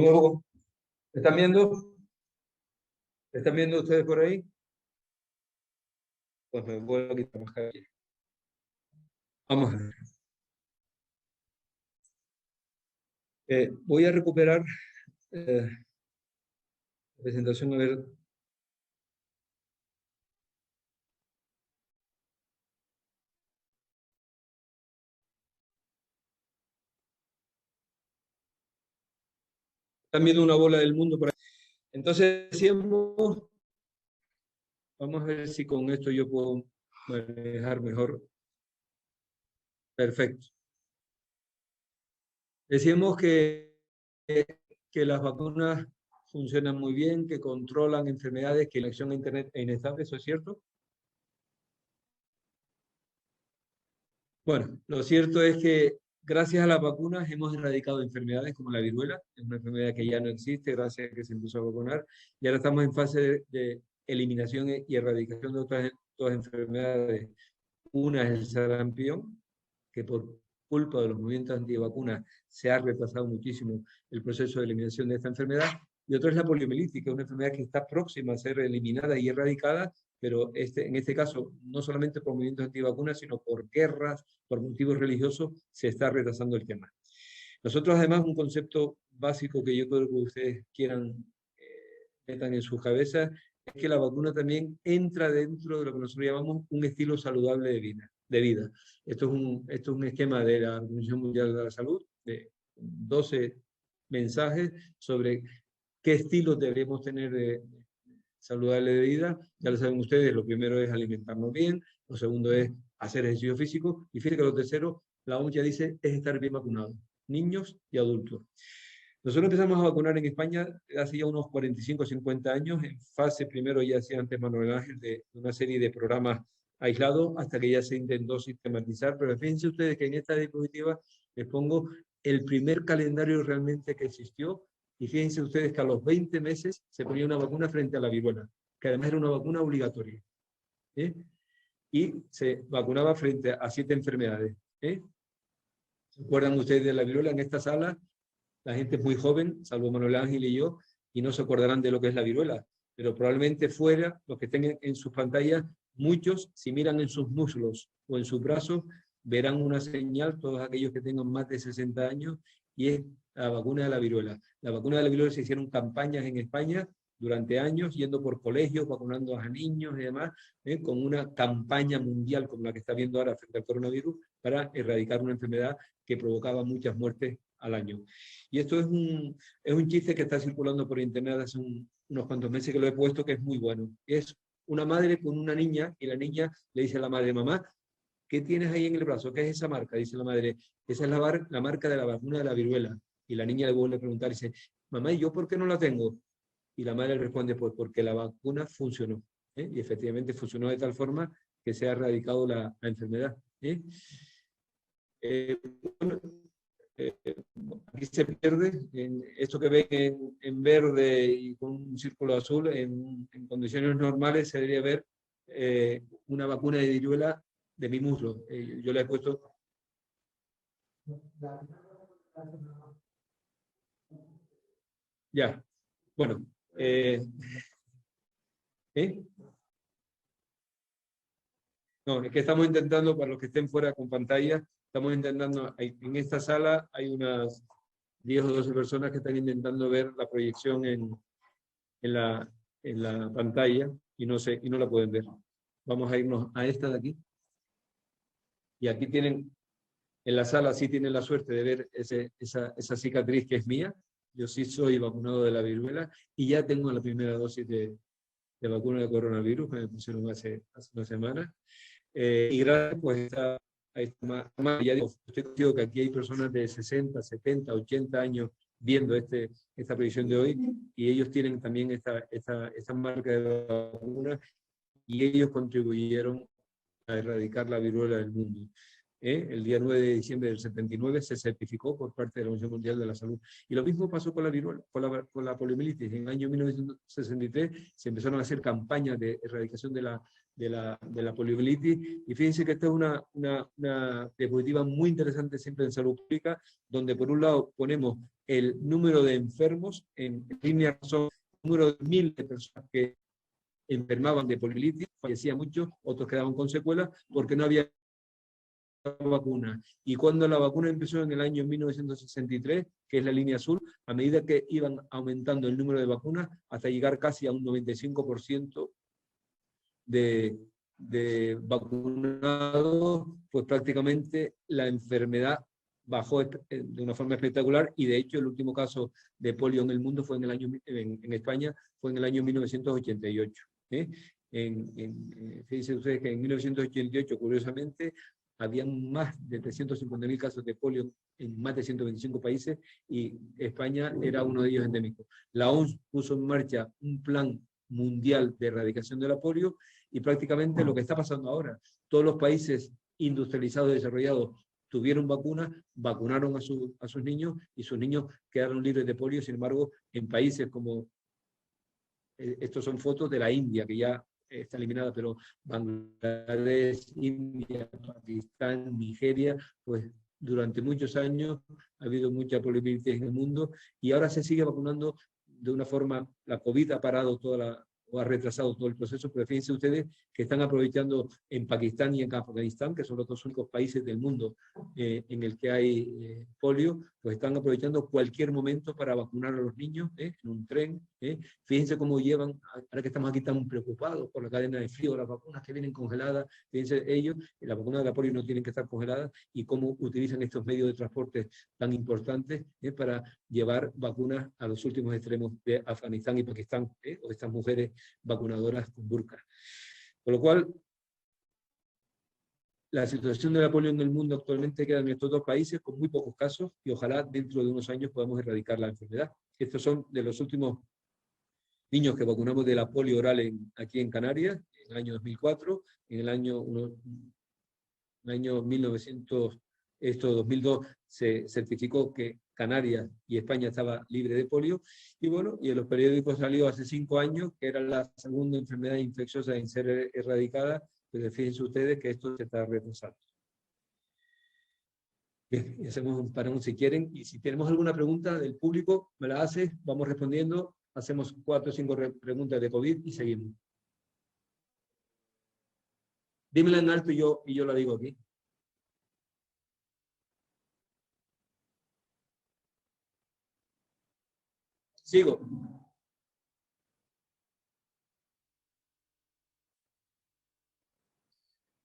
nuevo, ¿están viendo? ¿Están viendo ustedes por ahí? Pues me voy a quitar más aquí. Vamos a ver. Voy a recuperar la presentación, a ver. Están viendo una bola del mundo por ahí. Entonces, decíamos, vamos a ver si con esto yo puedo manejar mejor. Perfecto. Decíamos que las vacunas funcionan muy bien, que controlan enfermedades, que la acción a Internet es inestable, ¿eso es cierto? Bueno, lo cierto es que gracias a las vacunas hemos erradicado enfermedades como la viruela, es una enfermedad que ya no existe gracias a que se empezó a vacunar, y ahora estamos en fase de eliminación y erradicación de otras dos enfermedades. Una es el sarampión, que por culpa de los movimientos antivacunas se ha retrasado muchísimo el proceso de eliminación de esta enfermedad, y otra es la poliomielitis, que es una enfermedad que está próxima a ser eliminada y erradicada, pero en este caso, no solamente por movimientos antivacunas, sino por guerras, por motivos religiosos, se está retrasando el tema. Nosotros, además, un concepto básico que yo creo que ustedes quieran metan en sus cabezas, es que la vacuna también entra dentro de lo que nosotros llamamos un estilo saludable de vida. Esto es un esquema de la Organización Mundial de la Salud, de 12 mensajes sobre qué estilos debemos tener de saludable de vida. Ya lo saben ustedes, lo primero es alimentarnos bien, lo segundo es hacer ejercicio físico, y fíjense que lo tercero, la OMS ya dice, es estar bien vacunado, niños y adultos. Nosotros empezamos a vacunar en España hace ya unos 45 o 50 años, en fase primero ya hacía antes Manuel Ángel de una serie de programas aislados hasta que ya se intentó sistematizar, pero fíjense ustedes que en esta diapositiva les pongo el primer calendario realmente que existió, y fíjense ustedes que a los 20 meses se ponía una vacuna frente a la viruela, que además era una vacuna obligatoria, ¿eh? Y se vacunaba frente a 7 enfermedades. ¿Se acuerdan ustedes de la viruela en esta sala? La gente es muy joven, salvo Manuel Ángel y yo, y no se acordarán de lo que es la viruela, pero probablemente fuera, los que estén en sus pantallas, muchos, si miran en sus muslos o en sus brazos, verán una señal, todos aquellos que tengan más de 60 años, y es la vacuna de la viruela. La vacuna de la viruela se hicieron campañas en España durante años, yendo por colegios, vacunando a niños y demás, con una campaña mundial como la que está viendo ahora frente al coronavirus, para erradicar una enfermedad que provocaba muchas muertes al año. Y esto es un chiste que está circulando por internet hace unos cuantos meses que lo he puesto, que es muy bueno. Es una madre con una niña, y la niña le dice a la madre, mamá, ¿qué tienes ahí en el brazo? ¿Qué es esa marca? Dice la madre, esa es la marca de la vacuna de la viruela. Y la niña le vuelve a preguntar, dice, mamá, ¿y yo por qué no la tengo? Y la madre responde, pues porque la vacuna funcionó. Y efectivamente funcionó de tal forma que se ha erradicado la enfermedad. Bueno, aquí se pierde, en esto que ven en verde y con un círculo azul, en condiciones normales se debería ver una vacuna de viruela de mi muslo. Yo le he puesto... Ya, bueno. ¿Eh? No, es que estamos intentando, para los que estén fuera con pantalla, estamos intentando, en esta sala hay unas 10 o 12 personas que están intentando ver la proyección en la pantalla y no la pueden ver. Vamos a irnos a esta de aquí. Y aquí tienen, en la sala sí tienen la suerte de ver esa cicatriz que es mía. Yo sí soy vacunado de la viruela y ya tengo la primera dosis de vacuna de coronavirus, que me pusieron hace una semana. Y gracias, pues, ya digo, estoy contigo que aquí hay personas de 60, 70, 80 años viendo esta predicción de hoy, y ellos tienen también esta marca de vacuna, y ellos contribuyeron a erradicar la viruela del mundo. El día 9 de diciembre del 79 se certificó por parte de la Organización Mundial de la Salud. Y lo mismo pasó con la viruela, con la poliomielitis. En el año 1963 se empezaron a hacer campañas de erradicación de la de la poliomielitis. Y fíjense que esta es una diapositiva muy interesante siempre en salud pública, donde por un lado ponemos el número de enfermos, en línea son el número de 1000 de personas que enfermaban de poliomielitis, fallecían muchos, otros quedaban con secuelas, porque no había vacuna. Y cuando la vacuna empezó en el año 1963, que es la línea azul, a medida que iban aumentando el número de vacunas, hasta llegar casi a un 95% de vacunados, pues prácticamente la enfermedad bajó de una forma espectacular, y de hecho el último caso de polio en el mundo fue en el año, en España, fue en el año 1988. Fíjense ustedes que en 1988, curiosamente, habían más de 350.000 casos de polio en más de 125 países, y España era uno de ellos endémicos. La OMS puso en marcha un plan mundial de erradicación de la polio, y prácticamente lo que está pasando ahora, todos los países industrializados y desarrollados tuvieron vacunas, vacunaron a sus niños, y sus niños quedaron libres de polio. Sin embargo, en países como, estos son fotos de la India, que ya está eliminada, pero Bangladesh, India, Pakistán, Nigeria, pues durante muchos años ha habido mucha poliomielitis en el mundo, y ahora se sigue vacunando de una forma. La COVID ha parado o ha retrasado todo el proceso, pero fíjense ustedes que están aprovechando en Pakistán y en Afganistán, que son los dos únicos países del mundo en el que hay polio, pues están aprovechando cualquier momento para vacunar a los niños en un tren. Fíjense cómo llevan, ahora que estamos aquí tan preocupados por la cadena de frío, las vacunas que vienen congeladas, fíjense ellos, las vacunas de la polio no tienen que estar congeladas, y cómo utilizan estos medios de transporte tan importantes para llevar vacunas a los últimos extremos de Afganistán y Pakistán, o estas mujeres vacunadoras con burka. Por lo cual, la situación de la polio en el mundo actualmente queda en estos dos países con muy pocos casos, y ojalá dentro de unos años podamos erradicar la enfermedad. Estos son de los últimos niños que vacunamos de la polio oral aquí en Canarias, en el año 2004, en el año 2002 se certificó que Canarias y España estaba libre de polio, y bueno, y en los periódicos salió hace 5 años que era la segunda enfermedad infecciosa en ser erradicada, pero fíjense ustedes que esto se está retrasando. Bien, y hacemos un parón si quieren, y si tenemos alguna pregunta del público, me la hace, vamos respondiendo, hacemos 4 o 5 preguntas de COVID y seguimos. Dímela en alto y yo la digo aquí. Sigo.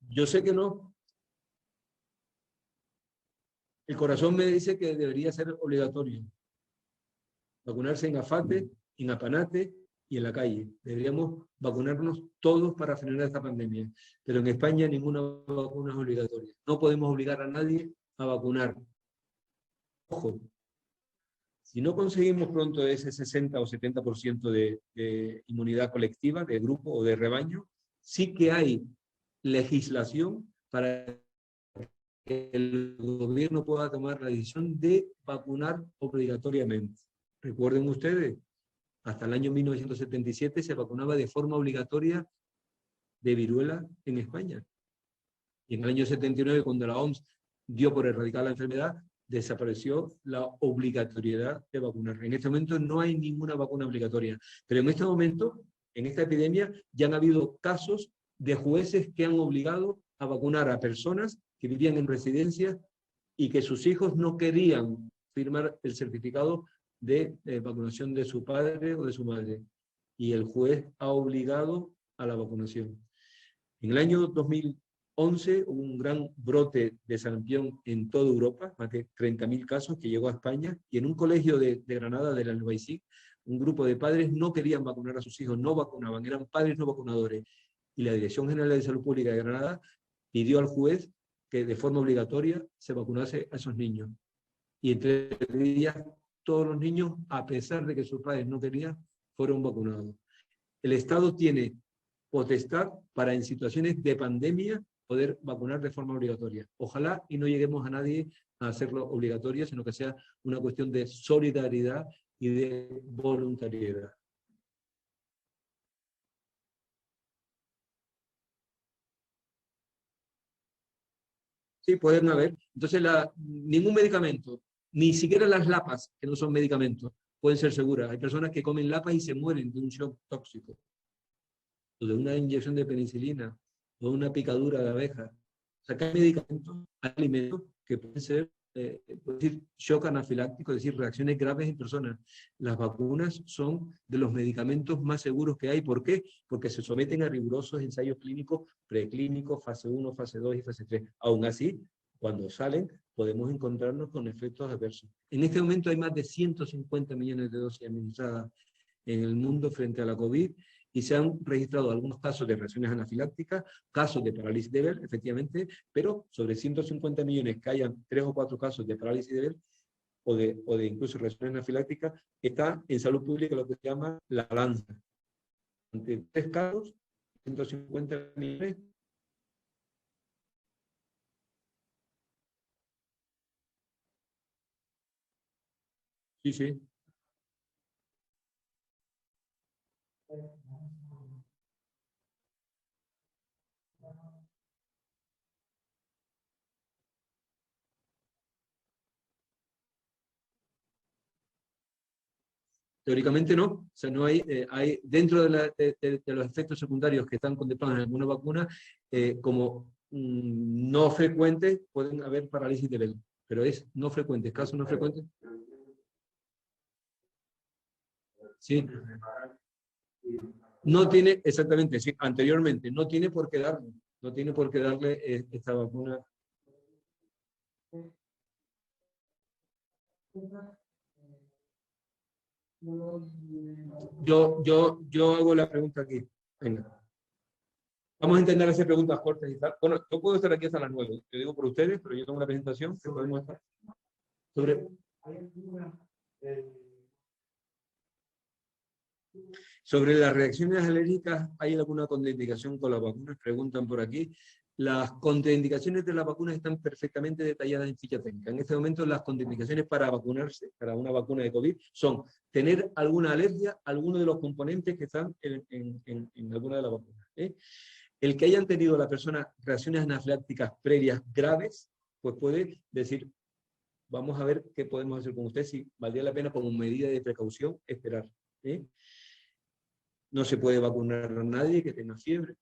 Yo sé que no. El corazón me dice que debería ser obligatorio vacunarse en Afate, en Apanate y en la calle. Deberíamos vacunarnos todos para frenar esta pandemia. Pero en España ninguna vacuna es obligatoria. No podemos obligar a nadie a vacunar. Ojo, si no conseguimos pronto ese 60 o 70% de inmunidad colectiva, de grupo o de rebaño, sí que hay legislación para que el gobierno pueda tomar la decisión de vacunar obligatoriamente. Recuerden ustedes, hasta el año 1977 se vacunaba de forma obligatoria de viruela en España. Y en el año 79, cuando la OMS dio por erradicar la enfermedad, desapareció la obligatoriedad de vacunar. En este momento no hay ninguna vacuna obligatoria. Pero en este momento, en esta epidemia, ya han habido casos de jueces que han obligado a vacunar a personas que vivían en residencias y que sus hijos no querían firmar el certificado de vacunación de su padre o de su madre. Y el juez ha obligado a la vacunación. En el año 2011 hubo un gran brote de sarampión en toda Europa, más de 30.000 casos, que llegó a España, y en un colegio de Granada, del Albaicín, un grupo de padres no querían vacunar a sus hijos, no vacunaban, eran padres no vacunadores. Y la Dirección General de Salud Pública de Granada pidió al juez que de forma obligatoria se vacunase a esos niños. Y entre ellas, todos los niños, a pesar de que sus padres no querían, fueron vacunados. El Estado tiene potestad para, en situaciones de pandemia, poder vacunar de forma obligatoria. Ojalá y no lleguemos a nadie a hacerlo obligatorio, sino que sea una cuestión de solidaridad y de voluntariedad. Sí, pueden haber. Entonces, ningún medicamento, ni siquiera las lapas, que no son medicamentos, pueden ser seguras. Hay personas que comen lapas y se mueren de un shock tóxico, o de una inyección de penicilina, o de una picadura de abeja. O sea, que hay medicamentos, hay alimentos que pueden ser, puede decir, shock anafiláctico, es decir, reacciones graves en personas. Las vacunas son de los medicamentos más seguros que hay. ¿Por qué? Porque se someten a rigurosos ensayos clínicos, preclínicos, fase 1, fase 2 y fase 3. Aún así, cuando salen, podemos encontrarnos con efectos adversos. En este momento hay más de 150 millones de dosis administradas en el mundo frente a la COVID, y se han registrado algunos casos de reacciones anafilácticas, casos de parálisis de Bell, efectivamente, pero sobre 150 millones que hayan 3 o 4 casos de parálisis de Bell o de incluso reacciones anafilácticas, está en salud pública lo que se llama la balanza. Ante 3 casos, 150 millones. Sí, sí. Teóricamente no, o sea, no hay, hay dentro de los efectos secundarios que están contemplados en alguna vacuna, como no frecuentes, pueden haber parálisis de Bell, pero es no frecuentes, casos no frecuentes. Sí, no tiene, exactamente, sí, anteriormente, no tiene por qué darle, no tiene por qué darle esta vacuna. Yo hago la pregunta aquí. Venga. Vamos a intentar hacer preguntas cortas y tal. Bueno, yo puedo estar aquí hasta las 9. Yo digo por ustedes, pero yo tengo una presentación que podemos estar sobre, sobre las reacciones alérgicas. ¿Hay alguna contraindicación con las vacunas? Preguntan por aquí. Las contraindicaciones de las vacunas están perfectamente detalladas en ficha técnica. En este momento las contraindicaciones para vacunarse, para una vacuna de COVID, son tener alguna alergia a alguno de los componentes que están en alguna de las vacunas. El que hayan tenido la persona reacciones anafilácticas previas graves, pues puede decir, vamos a ver qué podemos hacer con usted, si valdría la pena como medida de precaución esperar. No se puede vacunar a nadie que tenga fiebre,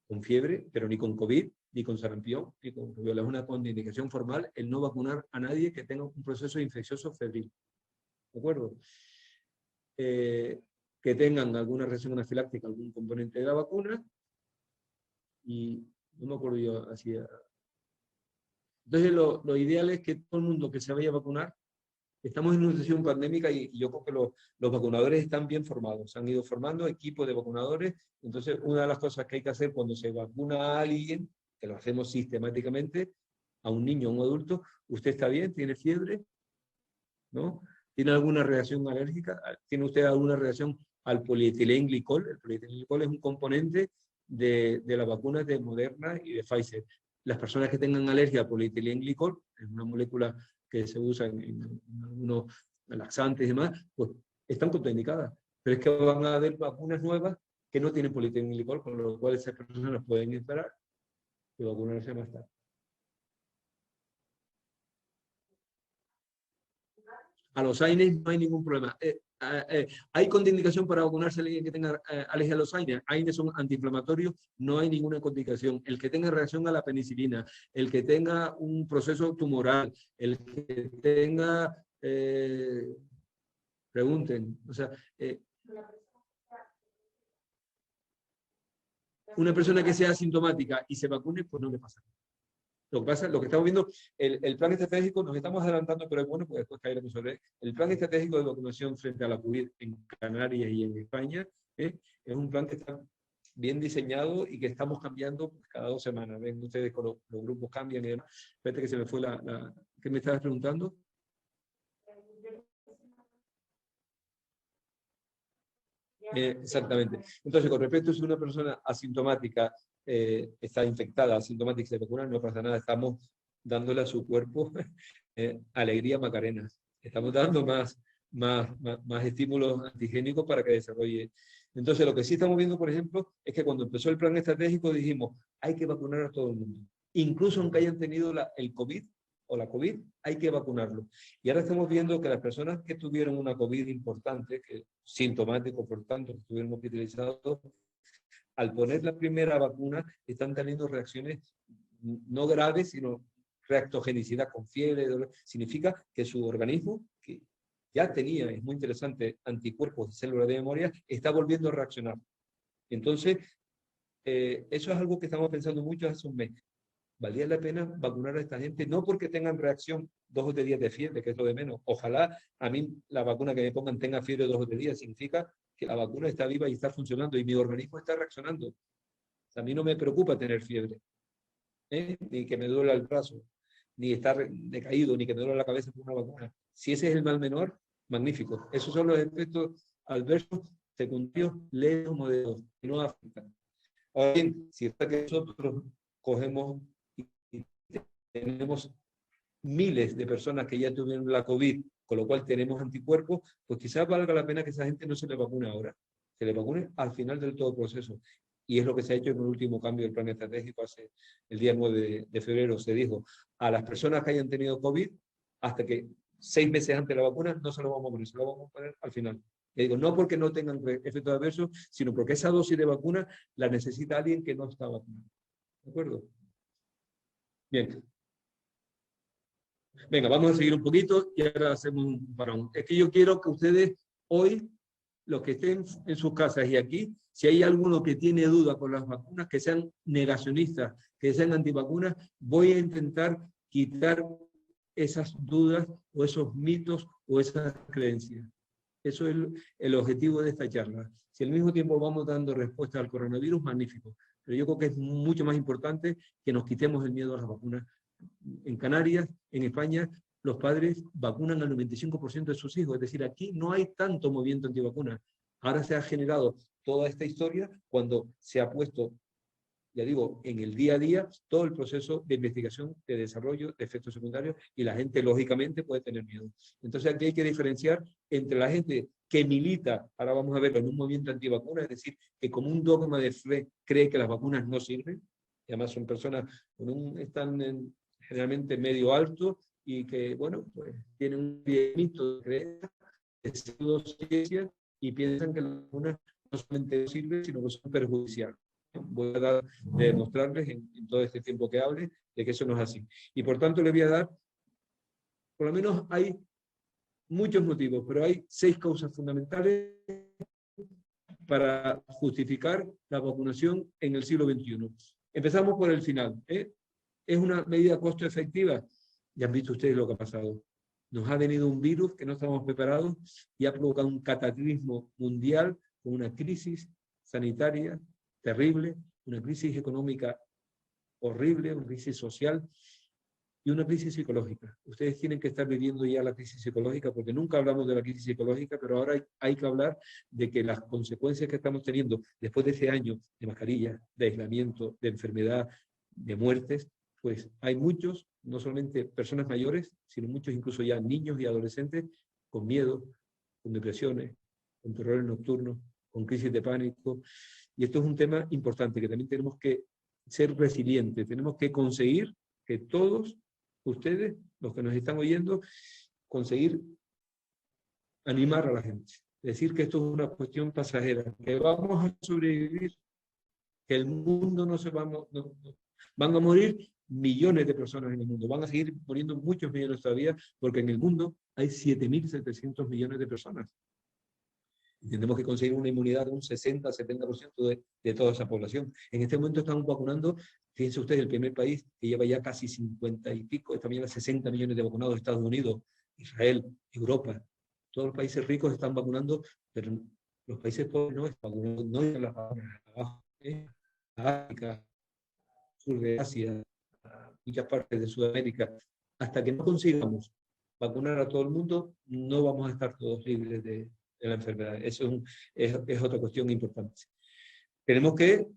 con fiebre, pero ni con COVID, ni con sarampión, ni con rubiola. Es una contraindicación formal el no vacunar a nadie que tenga un proceso infeccioso febril. ¿De acuerdo? Que tengan alguna reacción anafiláctica, algún componente de la vacuna, y no me acuerdo yo así. Entonces lo ideal es que todo el mundo que se vaya a vacunar, estamos en una situación pandémica y yo creo que los vacunadores están bien formados, se han ido formando equipos de vacunadores. Entonces, una de las cosas que hay que hacer cuando se vacuna a alguien, que lo hacemos sistemáticamente, a un niño o un adulto, ¿usted está bien? ¿Tiene fiebre? ¿No? ¿Tiene alguna reacción alérgica? ¿Tiene usted alguna reacción al polietilenglicol? El polietilenglicol es un componente de las vacunas de Moderna y de Pfizer. Las personas que tengan alergia al polietilenglicol, es una molécula que se usa en algunos laxantes y demás, pues están contraindicadas. Pero es que van a haber vacunas nuevas que no tienen polietilenglicol, con lo cual esas personas pueden esperar y vacunarse más tarde. A los AINES no hay ningún problema. ¿Hay contraindicación para vacunarse a alguien que tenga alergia a los AINES? AINES son antiinflamatorios, no hay ninguna contraindicación. El que tenga reacción a la penicilina, el que tenga un proceso tumoral, el que tenga, pregunten, o sea, una persona que sea asintomática y se vacune, pues no le pasa nada. Lo que pasa, lo que estamos viendo, el plan estratégico, nos estamos adelantando, pero es bueno, pues después caeremos sobre el plan estratégico de vacunación frente a la COVID en Canarias y en España. Es un plan que está bien diseñado y que estamos cambiando pues, cada 2 semanas. Ven ustedes con los grupos cambian y demás. Espérate que se me fue ¿qué me estabas preguntando? Exactamente. Entonces, con respecto a si una persona asintomática está infectada, asintomática y se vacuna, no pasa nada. Estamos dándole a su cuerpo alegría Macarena. Estamos dando más estímulos antigénicos para que desarrolle. Entonces, lo que sí estamos viendo, por ejemplo, es que cuando empezó el plan estratégico dijimos, hay que vacunar a todo el mundo. incluso aunque hayan tenido el COVID o la COVID, hay que vacunarlo. Y ahora estamos viendo que las personas que tuvieron una COVID importante, que sintomático, por tanto, que estuvieron hospitalizados, al poner la primera vacuna, están teniendo reacciones no graves, sino reactogenicidad con fiebre, dolor. Significa que su organismo, que ya tenía, es muy interesante, anticuerpos y células de memoria, está volviendo a reaccionar. Entonces, eso es algo que estamos pensando mucho hace un mes. ¿Valía la pena vacunar a esta gente? No porque tengan reacción 2 o 3 días de fiebre, que es lo de menos. Ojalá a mí la vacuna que me pongan tenga fiebre 2 o 3 días. Significa que la vacuna está viva y está funcionando y mi organismo está reaccionando. A mí no me preocupa tener fiebre, ni que me duela el brazo, ni estar decaído, ni que me duela la cabeza por una vacuna. Si ese es el mal menor, magnífico. Esos son los efectos adversos secundarios leves o moderados, que no afectan. Ahora bien, si está que nosotros cogemos y tenemos miles de personas que ya tuvieron la COVID, con lo cual tenemos anticuerpos, pues quizás valga la pena que esa gente no se le vacune ahora, se le vacune al final del todo proceso. Y es lo que se ha hecho en el último cambio del plan estratégico. Hace el día 9 de febrero se dijo a las personas que hayan tenido COVID, hasta que 6 meses antes de la vacuna, no se lo vamos a poner, se lo vamos a poner al final. Y digo, no porque no tengan efectos adversos, sino porque esa dosis de vacuna la necesita alguien que no está vacunado. ¿De acuerdo? Bien. Venga, vamos a seguir un poquito y ahora hacemos un parón. Es que yo quiero que ustedes hoy, los que estén en sus casas y aquí, si hay alguno que tiene duda con las vacunas, que sean negacionistas, que sean antivacunas, voy a intentar quitar esas dudas o esos mitos o esas creencias. Eso es el objetivo de esta charla. Si al mismo tiempo vamos dando respuesta al coronavirus, magnífico. Pero yo creo que es mucho más importante que nos quitemos el miedo a las vacunas. En Canarias, en España, los padres vacunan al 95% de sus hijos. Es decir, aquí no hay tanto movimiento antivacuna. Ahora se ha generado toda esta historia cuando se ha puesto, ya digo, en el día a día, todo el proceso de investigación, de desarrollo, de efectos secundarios, y la gente, lógicamente, puede tener miedo. Entonces, aquí hay que diferenciar entre la gente que milita, ahora vamos a verlo, en un movimiento antivacuna, es decir, que como un dogma de fe cree que las vacunas no sirven, y además son personas están generalmente medio alto, y que, bueno, pues tienen un mito de creencia, de pseudociencia, y piensan que las vacunas no solamente no sirven, sino que son perjudiciales. Voy a dar de demostrarles en todo este tiempo que hable de que eso no es así. Y por tanto le voy a dar, por lo menos hay muchos motivos, pero hay 6 causas fundamentales para justificar la vacunación en el siglo XXI. Empezamos por el final. ¿Es una medida costo efectiva? Ya han visto ustedes lo que ha pasado. Nos ha venido un virus que no estamos preparados y ha provocado un cataclismo mundial con una crisis sanitaria terrible, una crisis económica horrible, una crisis social y una crisis psicológica. Ustedes tienen que estar viviendo ya la crisis psicológica, porque nunca hablamos de la crisis psicológica, pero ahora hay que hablar de que las consecuencias que estamos teniendo después de ese año de mascarilla, de aislamiento, de enfermedad, de muertes, pues hay muchos, no solamente personas mayores, sino muchos incluso ya niños y adolescentes con miedo, con depresiones, con terrores nocturnos, con crisis de pánico. Y esto es un tema importante, que también tenemos que ser resilientes, tenemos que conseguir que todos ustedes, los que nos están oyendo, conseguir animar a la gente. Decir que esto es una cuestión pasajera, que vamos a sobrevivir, que el mundo no se va a... van a morir millones de personas en el mundo, van a seguir muriendo muchos millones todavía, porque en el mundo hay 7.700 millones de personas. Tenemos que conseguir una inmunidad de un 60-70% de toda esa población. En este momento estamos vacunando, fíjense ustedes, el primer país que lleva ya casi 50 y pico, esta mañana 60 millones de vacunados, Estados Unidos, Israel, Europa. Todos los países ricos están vacunando, pero los países pobres no están vacunando, no están las vacunas abajo. África, sur de Asia, muchas partes de Sudamérica. Hasta que no consigamos vacunar a todo el mundo, no vamos a estar todos libres de la enfermedad. Eso es otra cuestión importante. Tenemos que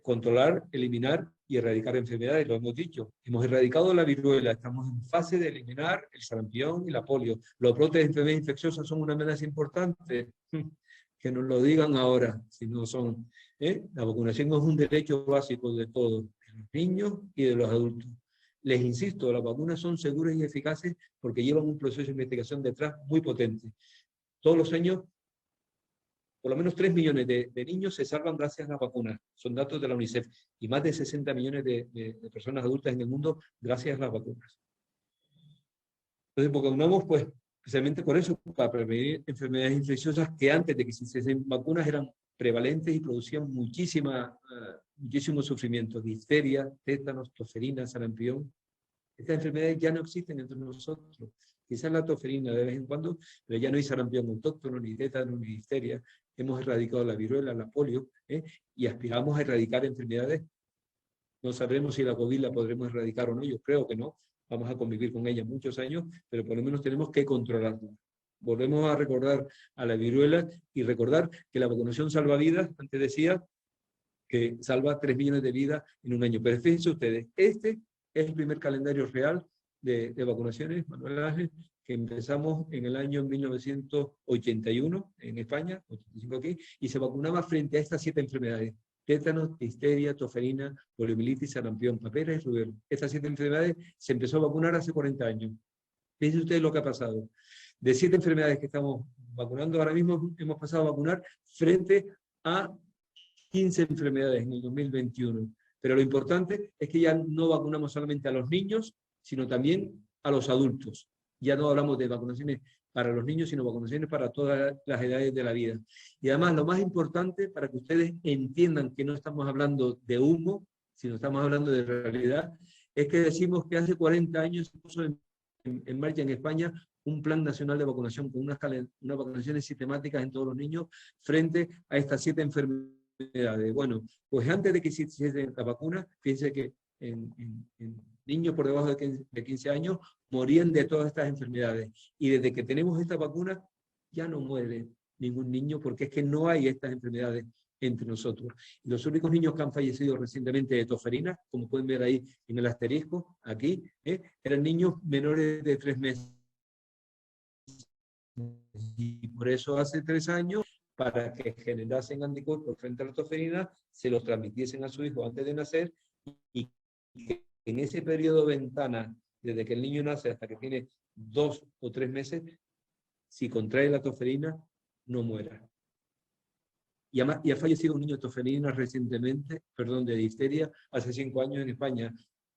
controlar, eliminar y erradicar enfermedades, lo hemos dicho. Hemos erradicado la viruela, estamos en fase de eliminar el sarampión y la polio. Los brotes de enfermedades infecciosas son una amenaza importante. Que nos lo digan ahora, si no son. La vacunación es un derecho básico de todos. los niños y de los adultos. Les insisto, las vacunas son seguras y eficaces porque llevan un proceso de investigación detrás muy potente. Todos los años, por lo menos 3 millones de niños se salvan gracias a las vacunas. Son datos de la UNICEF. Y más de 60 millones de personas adultas en el mundo gracias a las vacunas. Entonces, vacunamos, pues, especialmente por eso, para prevenir enfermedades infecciosas que antes de que se hiciesen vacunas eran prevalentes y producían muchísimo sufrimiento. Difteria, tétanos, tosferina, sarampión. Estas enfermedades ya no existen entre nosotros. Quizás la tosferina de vez en cuando, pero ya no hay sarampión autóctono, ni tétano, ni difteria. Hemos erradicado la viruela, la polio, y aspiramos a erradicar enfermedades. No sabremos si la COVID la podremos erradicar o no, yo creo que no. Vamos a convivir con ella muchos años, pero por lo menos tenemos que controlarla. Volvemos a recordar a la viruela y recordar que la vacunación salva vidas. Antes decía que salva 3 millones de vidas en un año. Pero fíjense ustedes, este es el primer calendario real de vacunaciones, Manuel Ángel, que empezamos en el año 1981 en España, 85 aquí, y se vacunaba frente a estas 7 enfermedades: tétanos, difteria, tosferina, poliomielitis, sarampión, papera y rubéola. Estas 7 enfermedades se empezó a vacunar hace 40 años. Fíjense ustedes lo que ha pasado. De 7 enfermedades que estamos vacunando, ahora mismo hemos pasado a vacunar frente a 15 enfermedades en el 2021. Pero lo importante es que ya no vacunamos solamente a los niños, sino también a los adultos. Ya no hablamos de vacunaciones para los niños, sino vacunaciones para todas las edades de la vida. Y además, lo más importante, para que ustedes entiendan que no estamos hablando de humo, sino estamos hablando de realidad, es que decimos que hace 40 años se puso en marcha en España un plan nacional de vacunación con unas vacunaciones sistemáticas en todos los niños frente a estas 7 enfermedades. Bueno, pues antes de que se hiciese la vacuna, fíjense que en niños por debajo de 15 años morían de todas estas enfermedades. Y desde que tenemos esta vacuna, ya no muere ningún niño, porque es que no hay estas enfermedades entre nosotros. Y los únicos niños que han fallecido recientemente de tosferina, como pueden ver ahí en el asterisco, aquí, eran niños menores de 3 meses. Y por eso hace 3 años, para que generasen anticuerpos frente a la tosferina, se los transmitiesen a su hijo antes de nacer, y que en ese periodo ventana, desde que el niño nace hasta que tiene 2 o 3 meses, si contrae la tosferina, no muera. Y ha fallecido un niño de tosferina recientemente, de difteria, hace 5 años en España,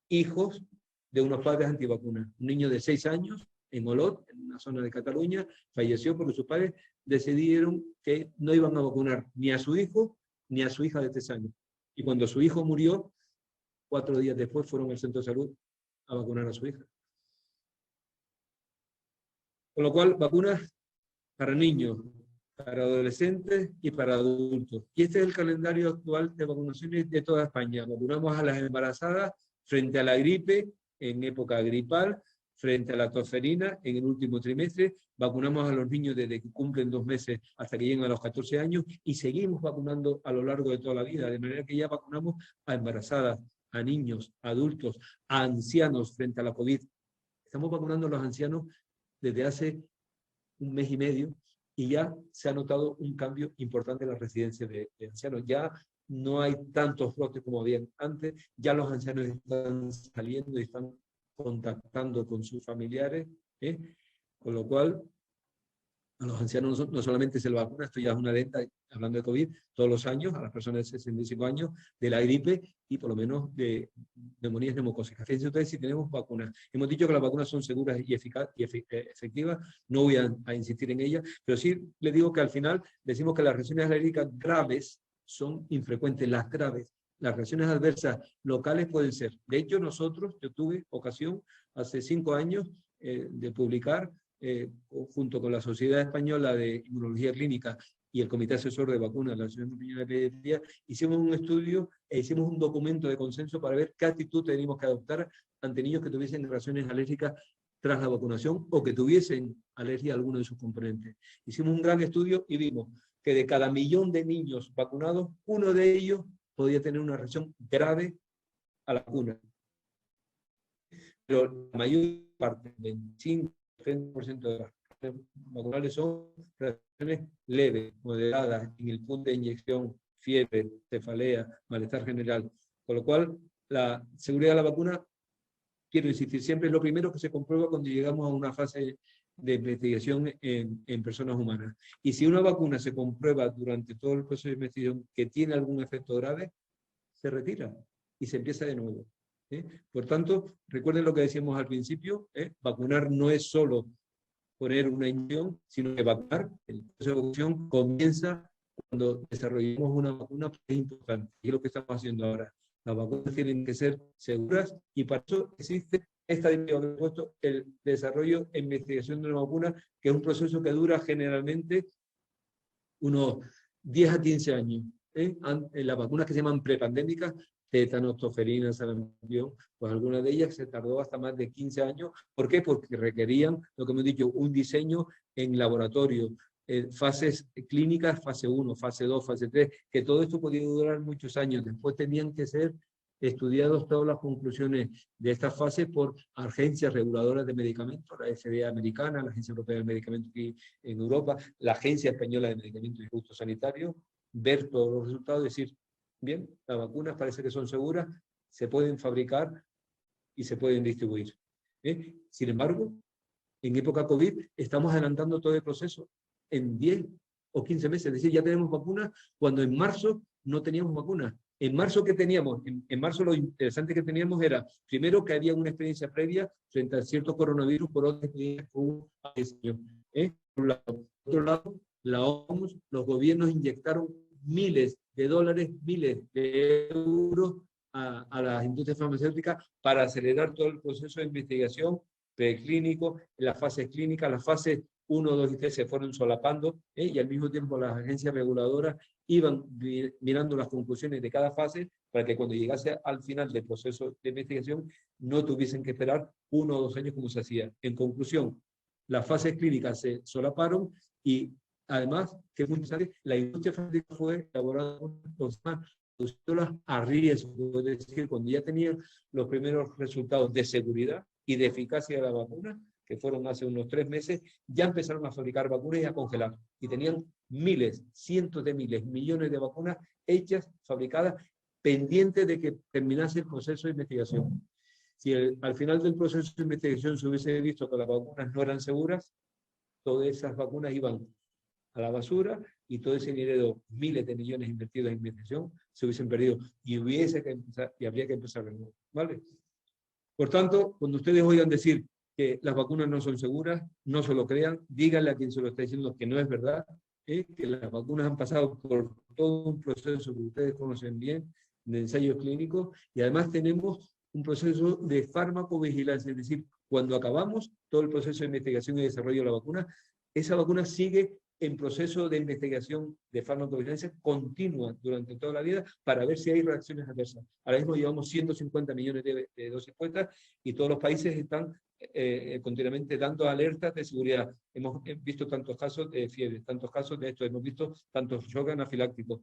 hijos de unos padres antivacunas. Un niño de 6 años, en Olot, en una zona de Cataluña, falleció porque sus padres decidieron que no iban a vacunar ni a su hijo ni a su hija de 3 años. Y cuando su hijo murió, 4 días después fueron al centro de salud a vacunar a su hija. Con lo cual, vacunas para niños, para adolescentes y para adultos. Y este es el calendario actual de vacunaciones de toda España. Vacunamos a las embarazadas frente a la gripe en época gripal, frente a la tosferina en el último trimestre, vacunamos a los niños desde que cumplen 2 meses hasta que llegan a los 14 años y seguimos vacunando a lo largo de toda la vida, de manera que ya vacunamos a embarazadas, a niños, a adultos, a ancianos frente a la COVID. Estamos vacunando a los ancianos desde hace 1 mes y medio y ya se ha notado un cambio importante en la residencia de ancianos. Ya no hay tantos brotes como había antes, ya los ancianos están saliendo y están contactando con sus familiares, con lo cual a los ancianos no solamente se les vacuna, esto ya es una lenta, hablando de COVID, todos los años, a las personas de 65 años, de la gripe y por lo menos de neumonías neumocócicas. Fíjense ustedes si tenemos vacunas. Hemos dicho que las vacunas son seguras y efectivas, no voy a insistir en ellas, pero sí les digo que al final decimos que las reacciones alérgicas graves son infrecuentes, las graves. Las reacciones adversas locales pueden ser. De hecho, yo tuve ocasión hace 5 años de publicar, junto con la Sociedad Española de Inmunología Clínica y el Comité Asesor de Vacunas de la Asociación Española de Pediatría, hicimos un estudio e hicimos un documento de consenso para ver qué actitud teníamos que adoptar ante niños que tuviesen reacciones alérgicas tras la vacunación o que tuviesen alergia a alguno de sus componentes. Hicimos un gran estudio y vimos que de cada 1.000.000 de niños vacunados, uno de ellos podía tener una reacción grave a la vacuna. Pero la mayor parte, 25-30% de las reacciones vacunales son reacciones leves, moderadas, en el punto de inyección, fiebre, cefalea, malestar general. Con lo cual, la seguridad de la vacuna, quiero insistir, siempre es lo primero que se comprueba cuando llegamos a una fase de investigación en personas humanas. Y si una vacuna se comprueba durante todo el proceso de investigación que tiene algún efecto grave, se retira y se empieza de nuevo. Por tanto, recuerden lo que decíamos al principio, vacunar no es solo poner una inyección, sino que vacunar, el proceso de vacunación comienza cuando desarrollamos una vacuna, que es importante, y es lo que estamos haciendo ahora. Las vacunas tienen que ser seguras y para eso existe el desarrollo e investigación de una vacuna, que es un proceso que dura generalmente unos 10 a 15 años. Las vacunas que se llaman prepandémicas, tétanos, toferina, sarampión, pues algunas de ellas se tardó hasta más de 15 años. ¿Por qué? Porque requerían, lo que hemos dicho, un diseño en laboratorio, fases clínicas, fase 1, fase 2, fase 3, que todo esto podía durar muchos años. Después tenían que ser estudiados todas las conclusiones de esta fase por agencias reguladoras de medicamentos, la FDA americana, la Agencia Europea del Medicamento aquí en Europa, la Agencia Española de Medicamentos y Productos Sanitarios, ver todos los resultados y decir, bien, las vacunas parece que son seguras, se pueden fabricar y se pueden distribuir. Sin embargo, en época COVID estamos adelantando todo el proceso en 10 o 15 meses, es decir, ya tenemos vacunas cuando en marzo no teníamos vacunas. En marzo, ¿qué teníamos? En marzo lo interesante que teníamos era, primero, que había una experiencia previa frente a cierto coronavirus por otra experiencia que hubo hace años. Por otro lado, la OMS, los gobiernos inyectaron miles de dólares, miles de euros a las industrias farmacéuticas para acelerar todo el proceso de investigación preclínico, las fases clínicas, las fases 1, 2 y 3 se fueron solapando, y al mismo tiempo las agencias reguladoras iban mirando las conclusiones de cada fase para que cuando llegase al final del proceso de investigación no tuviesen que esperar 1 o 2 años como se hacía. En conclusión, las fases clínicas se solaparon y además, que es muy interesante, la industria farmacéutica fue elaborada a riesgo, es decir, cuando ya tenían los primeros resultados de seguridad y de eficacia de la vacuna, que fueron hace unos 3 meses, ya empezaron a fabricar vacunas y a congelar. Y tenían miles, cientos de miles, millones de vacunas hechas, fabricadas, pendientes de que terminase el proceso de investigación. Si al final del proceso de investigación se hubiese visto que las vacunas no eran seguras, todas esas vacunas iban a la basura y todo ese dinero, miles de millones invertidos en investigación, se hubiesen perdido y habría que empezar de nuevo. ¿Vale? Por tanto, cuando ustedes oigan decir que las vacunas no son seguras, no se lo crean, díganle a quien se lo está diciendo que no es verdad, que las vacunas han pasado por todo un proceso que ustedes conocen bien, de ensayos clínicos, y además tenemos un proceso de farmacovigilancia, es decir, cuando acabamos todo el proceso de investigación y desarrollo de la vacuna, esa vacuna sigue en proceso de investigación de farmacovigilancia continua durante toda la vida para ver si hay reacciones adversas. Ahora mismo llevamos 150 millones de dosis puestas y todos los países están continuamente dando alertas de seguridad. Hemos visto tantos casos de fiebre, tantos casos de esto, hemos visto tantos shock anafilácticos.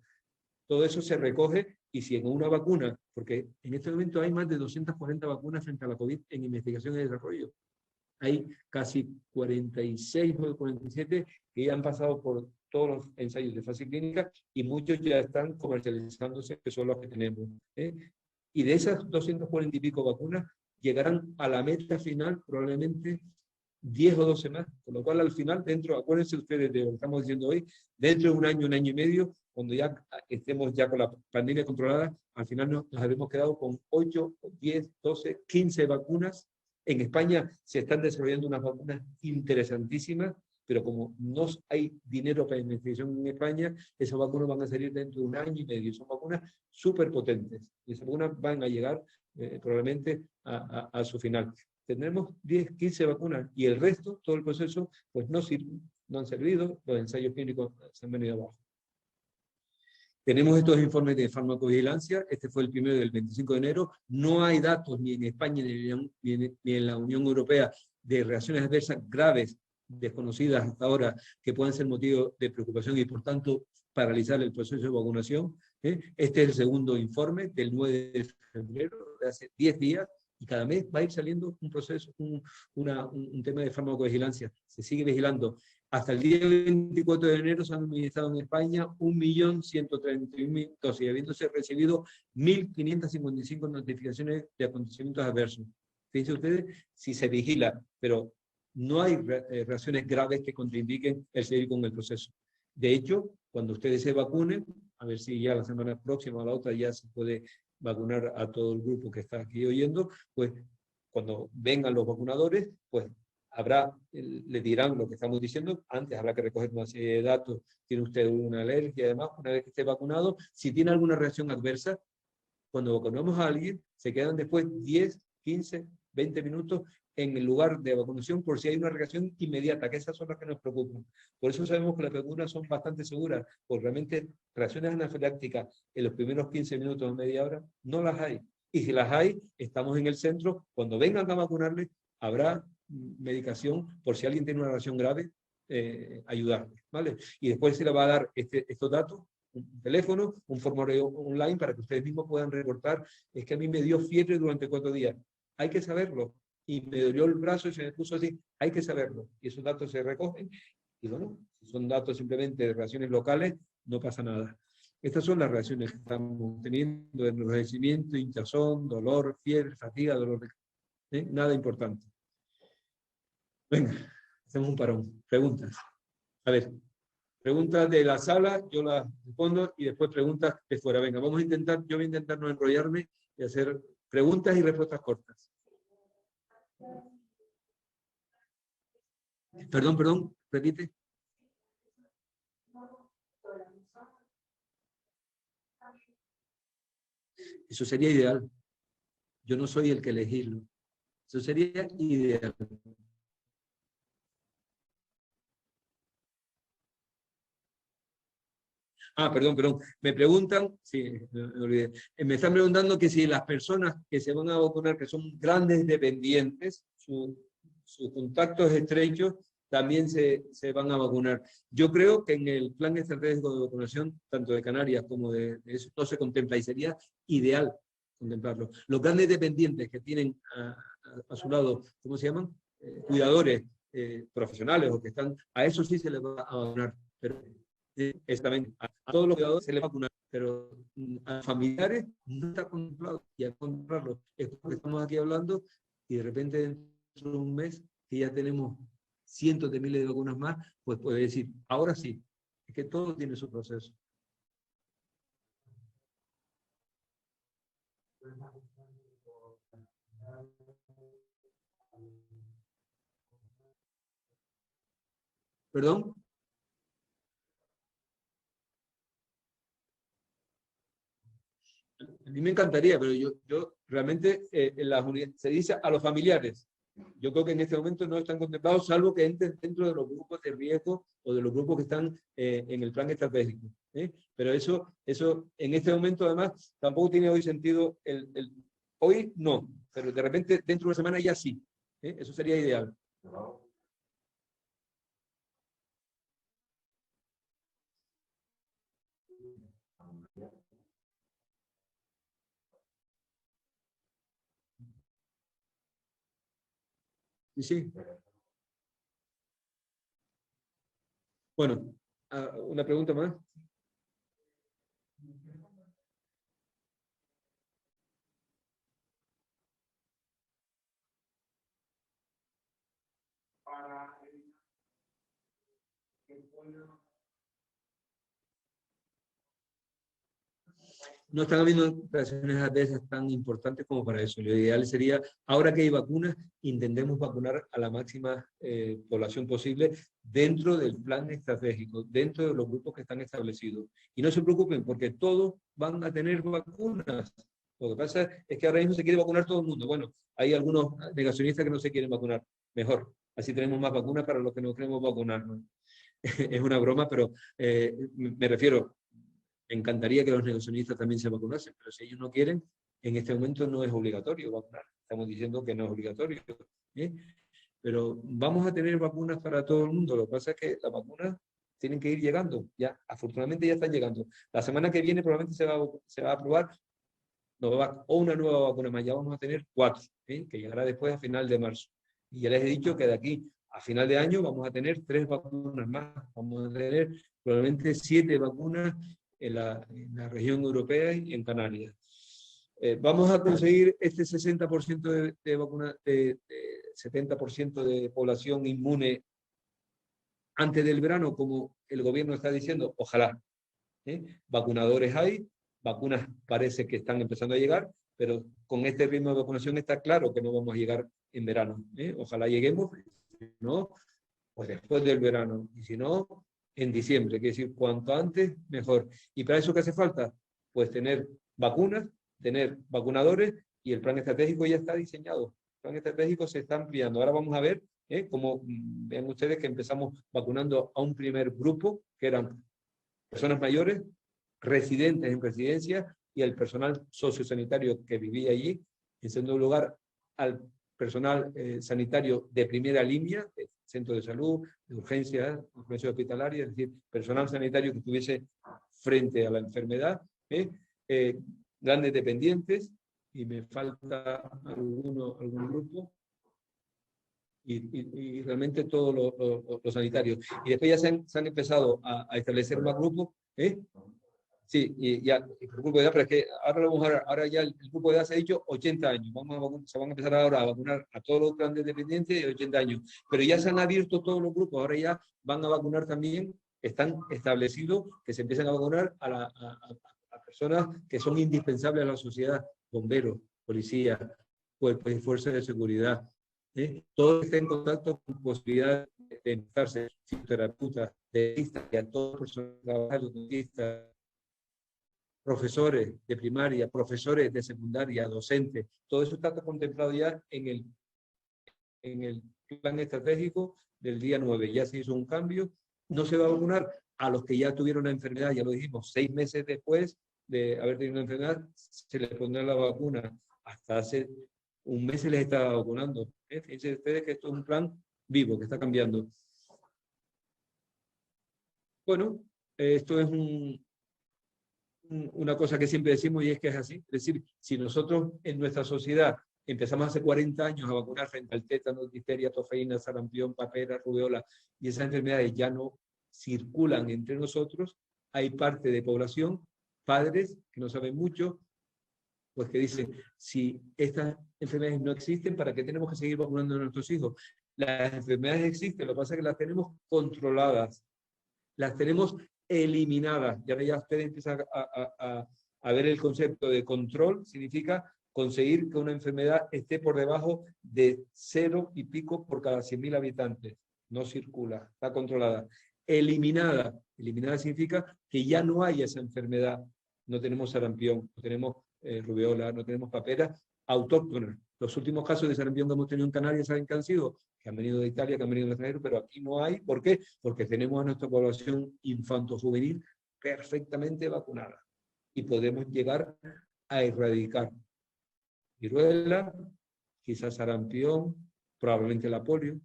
Todo eso se recoge y si en una vacuna, porque en este momento hay más de 240 vacunas frente a la COVID en investigación y desarrollo. Hay casi 46 o 47 que ya han pasado por todos los ensayos de fase clínica y muchos ya están comercializándose, que son los que tenemos. Y de esas 240 y pico vacunas, llegarán a la meta final probablemente 10 o 12 más, con lo cual al final, acuérdense ustedes de lo que estamos diciendo hoy, dentro de un año y medio, cuando ya estemos ya con la pandemia controlada, al final nos habremos quedado con 8, 10, 12, 15 vacunas. En España se están desarrollando unas vacunas interesantísimas, pero como no hay dinero para investigación en España, esas vacunas van a salir dentro de un año y medio. Son vacunas súper potentes y esas vacunas van a llegar probablemente a su final. Tendremos 10, 15 vacunas y el resto, todo el proceso, pues no han servido, los ensayos clínicos se han venido abajo. Tenemos estos informes de farmacovigilancia, este fue el primero del 25 de enero, no hay datos ni en España ni en la Unión Europea de reacciones adversas graves, desconocidas hasta ahora, que puedan ser motivo de preocupación y por tanto paralizar el proceso de vacunación. Este es el segundo informe del 9 de febrero, de hace 10 días, y cada mes va a ir saliendo un proceso, un tema de farmacovigilancia, se sigue vigilando. Hasta el día 24 de enero se han administrado en España 1.131.000 dosis, habiéndose recibido 1.555 notificaciones de acontecimientos adversos. Fíjense ustedes, si se vigila, pero no hay reacciones graves que contraindiquen el seguir con el proceso. De hecho, cuando ustedes se vacunen, a ver si ya la semana próxima o la otra ya se puede vacunar a todo el grupo que está aquí oyendo, pues cuando vengan los vacunadores, pues le dirán lo que estamos diciendo. Antes habrá que recoger una serie de datos. ¿Tiene usted una alergia? Además, una vez que esté vacunado, si tiene alguna reacción adversa, cuando vacunamos a alguien, se quedan después 10, 15, 20 minutos en el lugar de vacunación por si hay una reacción inmediata, que esas son las que nos preocupan. Por eso sabemos que las vacunas son bastante seguras, porque realmente reacciones anafilácticas en los primeros 15 minutos o media hora no las hay. Y si las hay, estamos en el centro. Cuando vengan a vacunarles, habrá medicación por si alguien tiene una reacción grave, ayudarle, ¿vale? Y después se le va a dar estos datos, un teléfono, un formulario online para que ustedes mismos puedan reportar. Es que a mí me dio fiebre durante 4 días. Hay que saberlo. Y me dolió el brazo y se me puso así. Hay que saberlo. Y esos datos se recogen. Y bueno, si son datos simplemente de reacciones locales, no pasa nada. Estas son las reacciones que estamos teniendo: enrojecimiento, hinchazón, dolor, fiebre, fatiga, dolor de... Nada importante. Venga, hacemos un parón. Preguntas. A ver, preguntas de la sala, yo las respondo, y después preguntas de fuera. Venga, vamos a intentar, yo voy a intentar no enrollarme y hacer preguntas y respuestas cortas. Perdón, repite. Eso sería ideal. Yo no soy el que elegirlo. Eso sería ideal. Perdón. Me preguntan, sí, me olvidé. Me están preguntando que si las personas que se van a vacunar, que son grandes dependientes, sus contactos estrechos, también se van a vacunar. Yo creo que en el plan estratégico de vacunación, tanto de Canarias como de eso, no se contempla, y sería ideal contemplarlo. Los grandes dependientes que tienen a su lado, ¿cómo se llaman? Cuidadores profesionales, o que están, a eso sí se les va a vacunar. Pero exactamente, a todos los cuidadores se les va a vacunar, pero a familiares no está contemplado. Y a comprarlo es porque estamos aquí hablando, y de repente dentro de un mes que ya tenemos cientos de miles de vacunas más, pues puede decir, ahora sí, es que todo tiene su proceso. ¿Perdón? A mí me encantaría, pero yo realmente se dice a los familiares. Yo creo que en este momento no están contemplados, salvo que entren dentro de los grupos de riesgo o de los grupos que están en el plan estratégico. Pero eso en este momento además tampoco tiene hoy sentido. Hoy no, pero de repente dentro de una semana ya sí. Eso sería ideal. Sí, sí. Bueno, una pregunta más. No están habiendo reacciones adversas tan importantes como para eso. Lo ideal sería, ahora que hay vacunas, intentemos vacunar a la máxima población posible dentro del plan estratégico, dentro de los grupos que están establecidos. Y no se preocupen, porque todos van a tener vacunas. Lo que pasa es que ahora mismo se quiere vacunar todo el mundo. Bueno, hay algunos negacionistas que no se quieren vacunar. Mejor, así tenemos más vacunas para los que no queremos vacunar, ¿no? Es una broma, pero me refiero, me encantaría que los negacionistas también se vacunasen, pero si ellos no quieren, en este momento no es obligatorio vacunar. Estamos diciendo que no es obligatorio. Pero vamos a tener vacunas para todo el mundo. Lo que pasa es que las vacunas tienen que ir llegando. Ya, afortunadamente ya están llegando. La semana que viene probablemente se va a aprobar o una nueva vacuna más. Ya vamos a tener 4, que llegará después a final de marzo. Y ya les he dicho que de aquí a final de año vamos a tener 3 vacunas más, vamos a tener probablemente 7 vacunas en la región europea y en Canarias. Vamos a conseguir este 60% de vacuna, 70% de población inmune antes del verano, como el gobierno está diciendo. Ojalá. Vacunadores hay, vacunas parece que están empezando a llegar, pero con este ritmo de vacunación está claro que no vamos a llegar en verano. Ojalá lleguemos, si no, pues después del verano, y si no, en diciembre, quiere decir, cuanto antes, mejor. ¿Y para eso qué hace falta? Pues tener vacunas, tener vacunadores, y el plan estratégico ya está diseñado. El plan estratégico se está ampliando. Ahora vamos a ver, como vean ustedes que empezamos vacunando a un primer grupo, que eran personas mayores, residentes en residencia, y el personal sociosanitario que vivía allí. En segundo lugar, al personal sanitario de primera línea, de centro de salud, de urgencias hospitalarias, es decir, personal sanitario que estuviese frente a la enfermedad, grandes dependientes, y me falta algún grupo, y realmente todos los sanitarios. Y después ya se han empezado a establecer más grupos, Sí, y ya, el grupo de edad, pero es que ahora ya el grupo de edad se ha dicho 80 años. Se van a empezar ahora a vacunar a todos los grandes dependientes de 80 años. Pero ya se han abierto todos los grupos, ahora ya van a vacunar también, están establecidos que se empiezan a vacunar a personas que son indispensables a la sociedad: bomberos, policías, cuerpos y fuerzas de seguridad. Todos que estén en contacto con posibilidad de infectarse, fisioterapeutas, dentistas, y a todos los personas dentistas, profesores de primaria, profesores de secundaria, docentes. Todo eso está contemplado ya en el plan estratégico del día 9. Ya se hizo un cambio. No se va a vacunar a los que ya tuvieron la enfermedad, ya lo dijimos, 6 meses después de haber tenido una enfermedad, se les pondrá la vacuna. Hasta hace un mes se les estaba vacunando. Fíjense ustedes que esto es un plan vivo, que está cambiando. Bueno, esto es una cosa que siempre decimos, y es que es así. Es decir, si nosotros en nuestra sociedad empezamos hace 40 años a vacunar frente al tétano, difteria, tofeína, sarampión, papera, rubeola, y esas enfermedades ya no circulan entre nosotros, hay parte de población, padres que no saben mucho, pues que dicen, si estas enfermedades no existen, ¿para qué tenemos que seguir vacunando a nuestros hijos? Las enfermedades existen, lo que pasa es que las tenemos controladas, las tenemos eliminadas. Y ahora ya ustedes empiezan a ver el concepto de control. Significa conseguir que una enfermedad esté por debajo de 0 y pico por cada 100.000 habitantes. No circula, está controlada. Eliminada. Eliminada significa que ya no hay esa enfermedad. No tenemos sarampión, no tenemos rubeola, no tenemos papera autóctona. Los últimos casos de sarampión que hemos tenido en Canarias, ¿saben qué han sido? Que han venido de Italia, que han venido de extranjero, pero aquí no hay. ¿Por qué? Porque tenemos a nuestra población infanto-juvenil perfectamente vacunada y podemos llegar a erradicar viruela, quizás sarampión, probablemente la polio.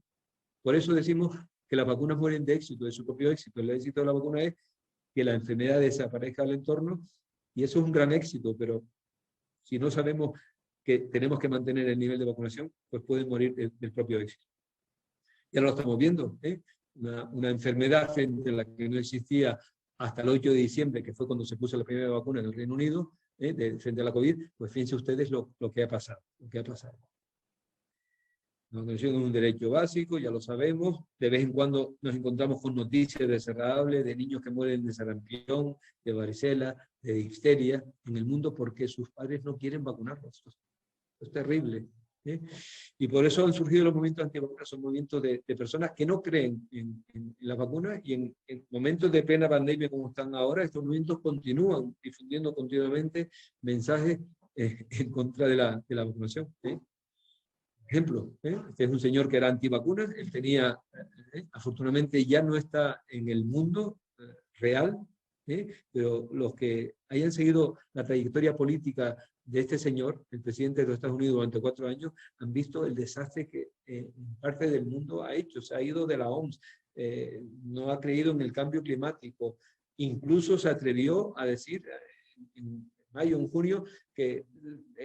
Por eso decimos que las vacunas mueren de éxito, de su propio éxito. El éxito de la vacuna es que la enfermedad desaparezca del entorno, y eso es un gran éxito, pero si no sabemos que tenemos que mantener el nivel de vacunación, pues pueden morir del propio éxito. Ya lo estamos viendo, una enfermedad frente a la que no existía hasta el 8 de diciembre, que fue cuando se puso la primera vacuna en el Reino Unido, frente a la COVID, pues fíjense ustedes lo que ha pasado. La vacunación es un derecho básico, ya lo sabemos. De vez en cuando nos encontramos con noticias desagradables de niños que mueren de sarampión, de varicela, de difteria en el mundo porque sus padres no quieren vacunarlos. Esto es terrible. Y por eso han surgido los movimientos antivacunas. Son movimientos de personas que no creen en las vacunas, y en momentos de plena pandemia como están ahora, estos movimientos continúan difundiendo continuamente mensajes en contra de la vacunación. Ejemplo, este es un señor que era antivacunas. Él tenía, afortunadamente ya no está en el mundo real, pero los que hayan seguido la trayectoria política de este señor, el presidente de los Estados Unidos durante 4 años, han visto el desastre que en parte del mundo ha hecho. Se ha ido de la OMS, no ha creído en el cambio climático, incluso se atrevió a decir en mayo, en junio, que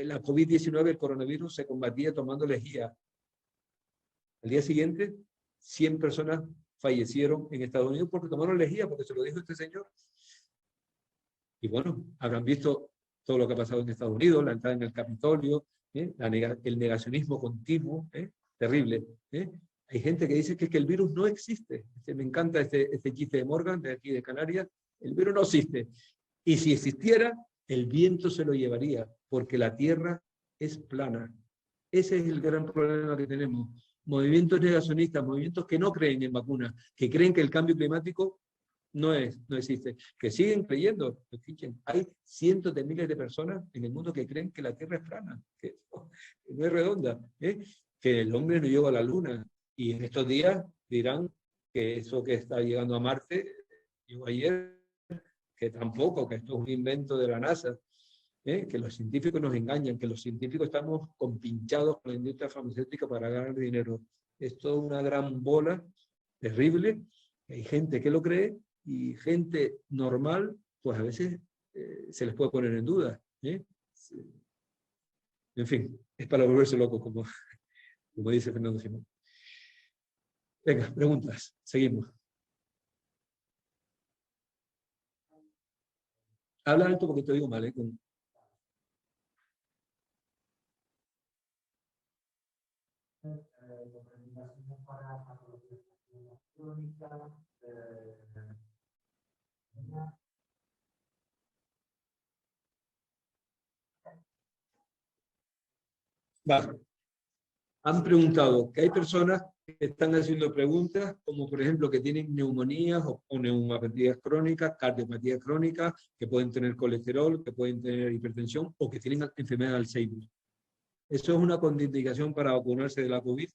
la COVID-19, el coronavirus, se combatía tomando lejía. Al día siguiente 100 personas fallecieron en Estados Unidos porque tomaron lejía, porque se lo dijo este señor. Y bueno, habrán visto todo lo que ha pasado en Estados Unidos, la entrada en el Capitolio, el negacionismo continuo, terrible. Hay gente que dice que el virus no existe. Me encanta este chiste de Morgan, de aquí de Canarias. El virus no existe. Y si existiera, el viento se lo llevaría, porque la Tierra es plana. Ese es el gran problema que tenemos. Movimientos negacionistas, movimientos que no creen en vacunas, que creen que el cambio climático no existe, que siguen creyendo. Hay cientos de miles de personas en el mundo que creen que la Tierra es plana, que no es redonda, que el hombre no llegó a la Luna. Y en estos días dirán que eso que está llegando a Marte llegó ayer, que tampoco, que esto es un invento de la NASA. Que los científicos nos engañan, que los científicos estamos compinchados con la industria farmacéutica para ganar dinero. Es toda una gran bola terrible. Hay gente que lo cree y gente normal, pues a veces se les puede poner en duda. En fin, es para volverse loco, como dice Fernando Simón. Venga, preguntas. Seguimos. Habla alto porque te digo mal, para patologías crónicas, vale. Han preguntado que hay personas que están haciendo preguntas, como por ejemplo que tienen neumonías o neumopatías crónicas, cardiopatías crónicas, que pueden tener colesterol, que pueden tener hipertensión o que tienen enfermedad de Alzheimer. ¿Eso es una contraindicación para vacunarse de la COVID?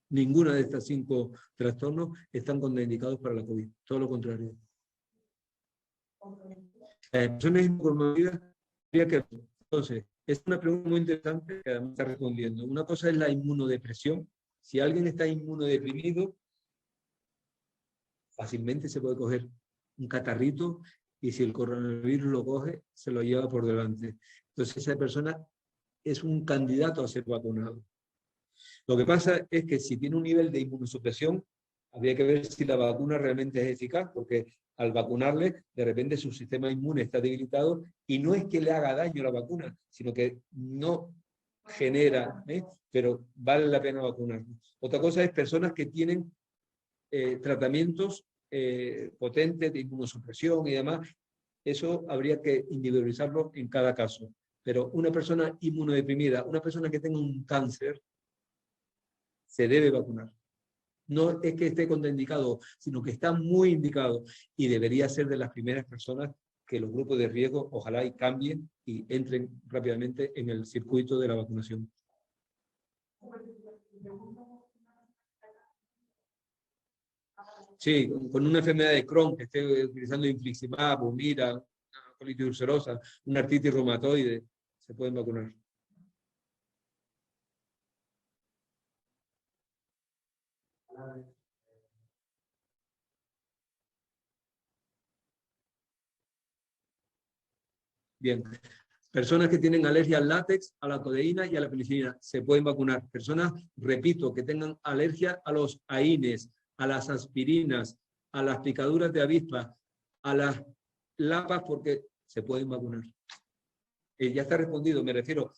Ninguna de estas 5 trastornos están contraindicados para la COVID, todo lo contrario. Las personas inmunocomorbidas, entonces, es una pregunta muy interesante que además está respondiendo. Una cosa es la inmunodepresión. Si alguien está inmunodeprimido, fácilmente se puede coger un catarrito y si el coronavirus lo coge, se lo lleva por delante. Entonces esa persona es un candidato a ser vacunado. Lo que pasa es que si tiene un nivel de inmunosupresión, habría que ver si la vacuna realmente es eficaz, porque al vacunarle, de repente su sistema inmune está debilitado y no es que le haga daño la vacuna, sino que no genera, pero vale la pena vacunarlo. Otra cosa es personas que tienen tratamientos potentes de inmunosupresión y demás. Eso habría que individualizarlo en cada caso. Pero una persona inmunodeprimida, una persona que tenga un cáncer, se debe vacunar. No es que esté contraindicado, sino que está muy indicado y debería ser de las primeras personas que los grupos de riesgo ojalá y cambien y entren rápidamente en el circuito de la vacunación. Sí, con una enfermedad de Crohn que esté utilizando infliximab, Humira, una colitis ulcerosa, una artritis reumatoide, se pueden vacunar. Bien. Personas que tienen alergia al látex, a la codeína y a la penicilina se pueden vacunar. Personas, repito, que tengan alergia a los AINES, a las aspirinas, a las picaduras de avispa, a las lapas, porque se pueden vacunar. Ya está respondido, me refiero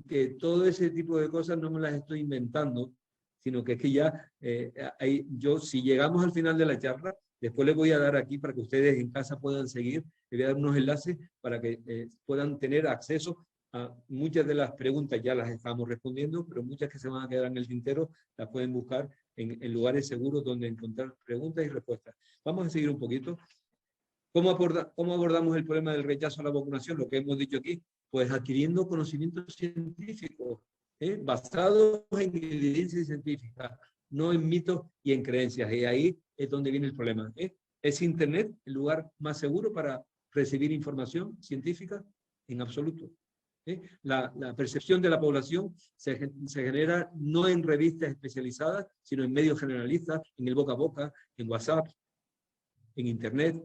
que todo ese tipo de cosas no me las estoy inventando, sino que es que ya, yo, si llegamos al final de la charla, después les voy a dar aquí para que ustedes en casa puedan seguir, les voy a dar unos enlaces para que puedan tener acceso a muchas de las preguntas, ya las estamos respondiendo, pero muchas que se van a quedar en el tintero, las pueden buscar en lugares seguros donde encontrar preguntas y respuestas. Vamos a seguir un poquito. ¿Cómo abordamos el problema del rechazo a la vacunación? Lo que hemos dicho aquí, pues adquiriendo conocimientos científicos, basados en evidencia científica, no en mitos y en creencias. Y ahí es donde viene el problema. ¿Es Internet el lugar más seguro para recibir información científica? En absoluto. La percepción de la población se genera no en revistas especializadas, sino en medios generalistas, en el boca a boca, en WhatsApp, en Internet,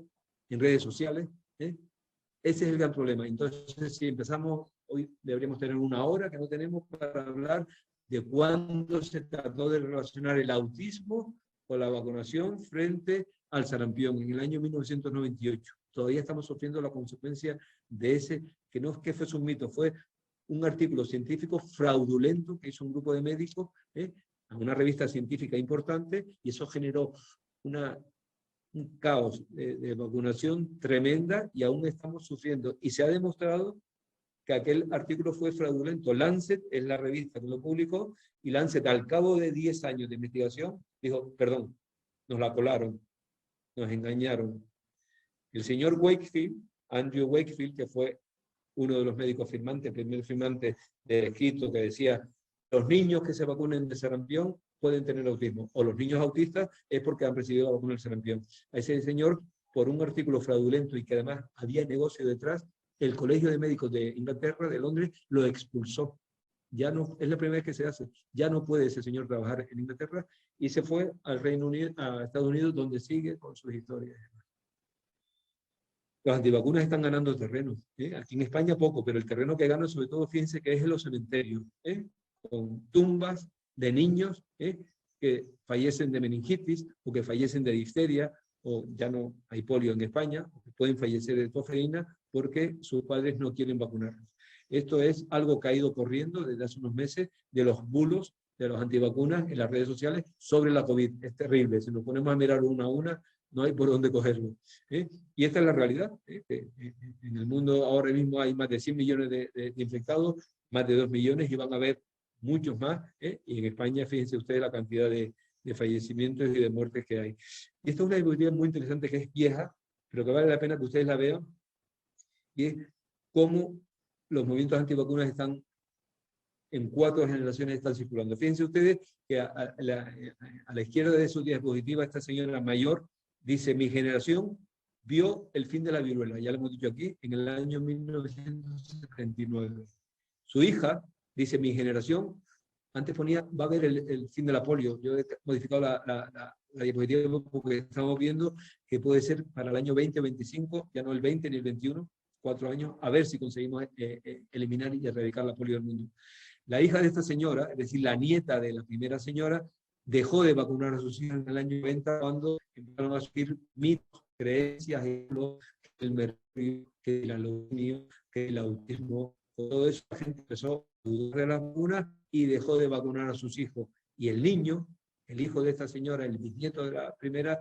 en redes sociales. Ese es el gran problema. Entonces, si empezamos, hoy deberíamos tener 1 hora que no tenemos para hablar de cuándo se trató de relacionar el autismo con la vacunación frente al sarampión, en el año 1998. Todavía estamos sufriendo la consecuencia de ese, que no es que fuese un mito, fue un artículo científico fraudulento que hizo un grupo de médicos, a una revista científica importante, y eso generó un caos de vacunación tremenda, y aún estamos sufriendo. Y se ha demostrado que aquel artículo fue fraudulento. Lancet es la revista que lo publicó, y Lancet, al cabo de 10 años de investigación, dijo, perdón, nos la colaron, nos engañaron. El señor Wakefield, Andrew Wakefield, que fue uno de los médicos firmantes, el primer firmante del escrito que decía, los niños que se vacunen de sarampión pueden tener autismo, o los niños autistas es porque han recibido la vacuna del sarampión. A ese señor, por un artículo fraudulento y que además había negocio detrás, el Colegio de Médicos de Inglaterra, de Londres, lo expulsó. Ya no, es la primera vez que se hace, ya no puede ese señor trabajar en Inglaterra, y se fue al Reino Unido, a Estados Unidos, donde sigue con sus historias. Los antivacunas están ganando terreno. Aquí en España poco, pero el terreno que ganan sobre todo, fíjense que es en los cementerios, con tumbas de niños que fallecen de meningitis, o que fallecen de difteria, o ya no hay polio en España, o que pueden fallecer de tosferina porque sus padres no quieren vacunarlos. Esto es algo que ha ido corriendo desde hace unos meses de los bulos de los antivacunas en las redes sociales sobre la COVID. Es terrible, si nos ponemos a mirar una a una, no hay por dónde cogerlo. Y esta es la realidad. En el mundo ahora mismo hay más de 100 millones de infectados, más de 2 millones, y van a haber muchos más. Y en España, fíjense ustedes la cantidad de fallecimientos y de muertes que hay. Y esta es una diapositiva muy interesante, que es vieja, pero que vale la pena que ustedes la vean, y es cómo los movimientos antivacunas están en 4 generaciones, están circulando. Fíjense ustedes que a la izquierda de su diapositiva, esta señora mayor dice, mi generación vio el fin de la viruela, ya lo hemos dicho aquí, en el año 1979. Su hija dice, mi generación, antes ponía, va a haber el fin de la polio. Yo he modificado la diapositiva porque estamos viendo que puede ser para el año 20 o 25, ya no el 20 ni el 21, 4 años, a ver si conseguimos eliminar y erradicar la polio del mundo. La hija de esta señora, es decir, la nieta de la primera señora, dejó de vacunar a sus hijos en el año 90 cuando empezaron a surgir mitos, creencias, que el mercurio, que el aluminio, que el autismo, todo eso. La gente empezó a dudar de la vacuna y dejó de vacunar a sus hijos. Y el niño, el hijo de esta señora, el bisnieto de la primera,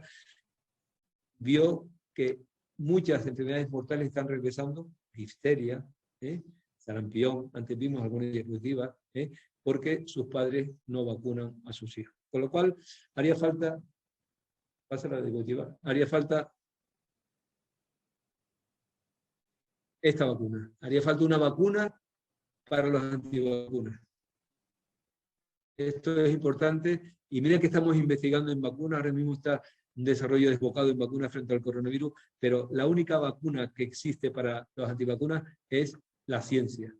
vio que muchas enfermedades mortales están regresando, difteria, sarampión, antes vimos algunas diapositivas, porque sus padres no vacunan a sus hijos. Con lo cual, haría falta, pasa la diapositiva, haría falta esta vacuna. Haría falta una vacuna para los antivacunas. Esto es importante, y miren que estamos investigando en vacunas, ahora mismo está un desarrollo desbocado en vacunas frente al coronavirus, pero la única vacuna que existe para los antivacunas es la ciencia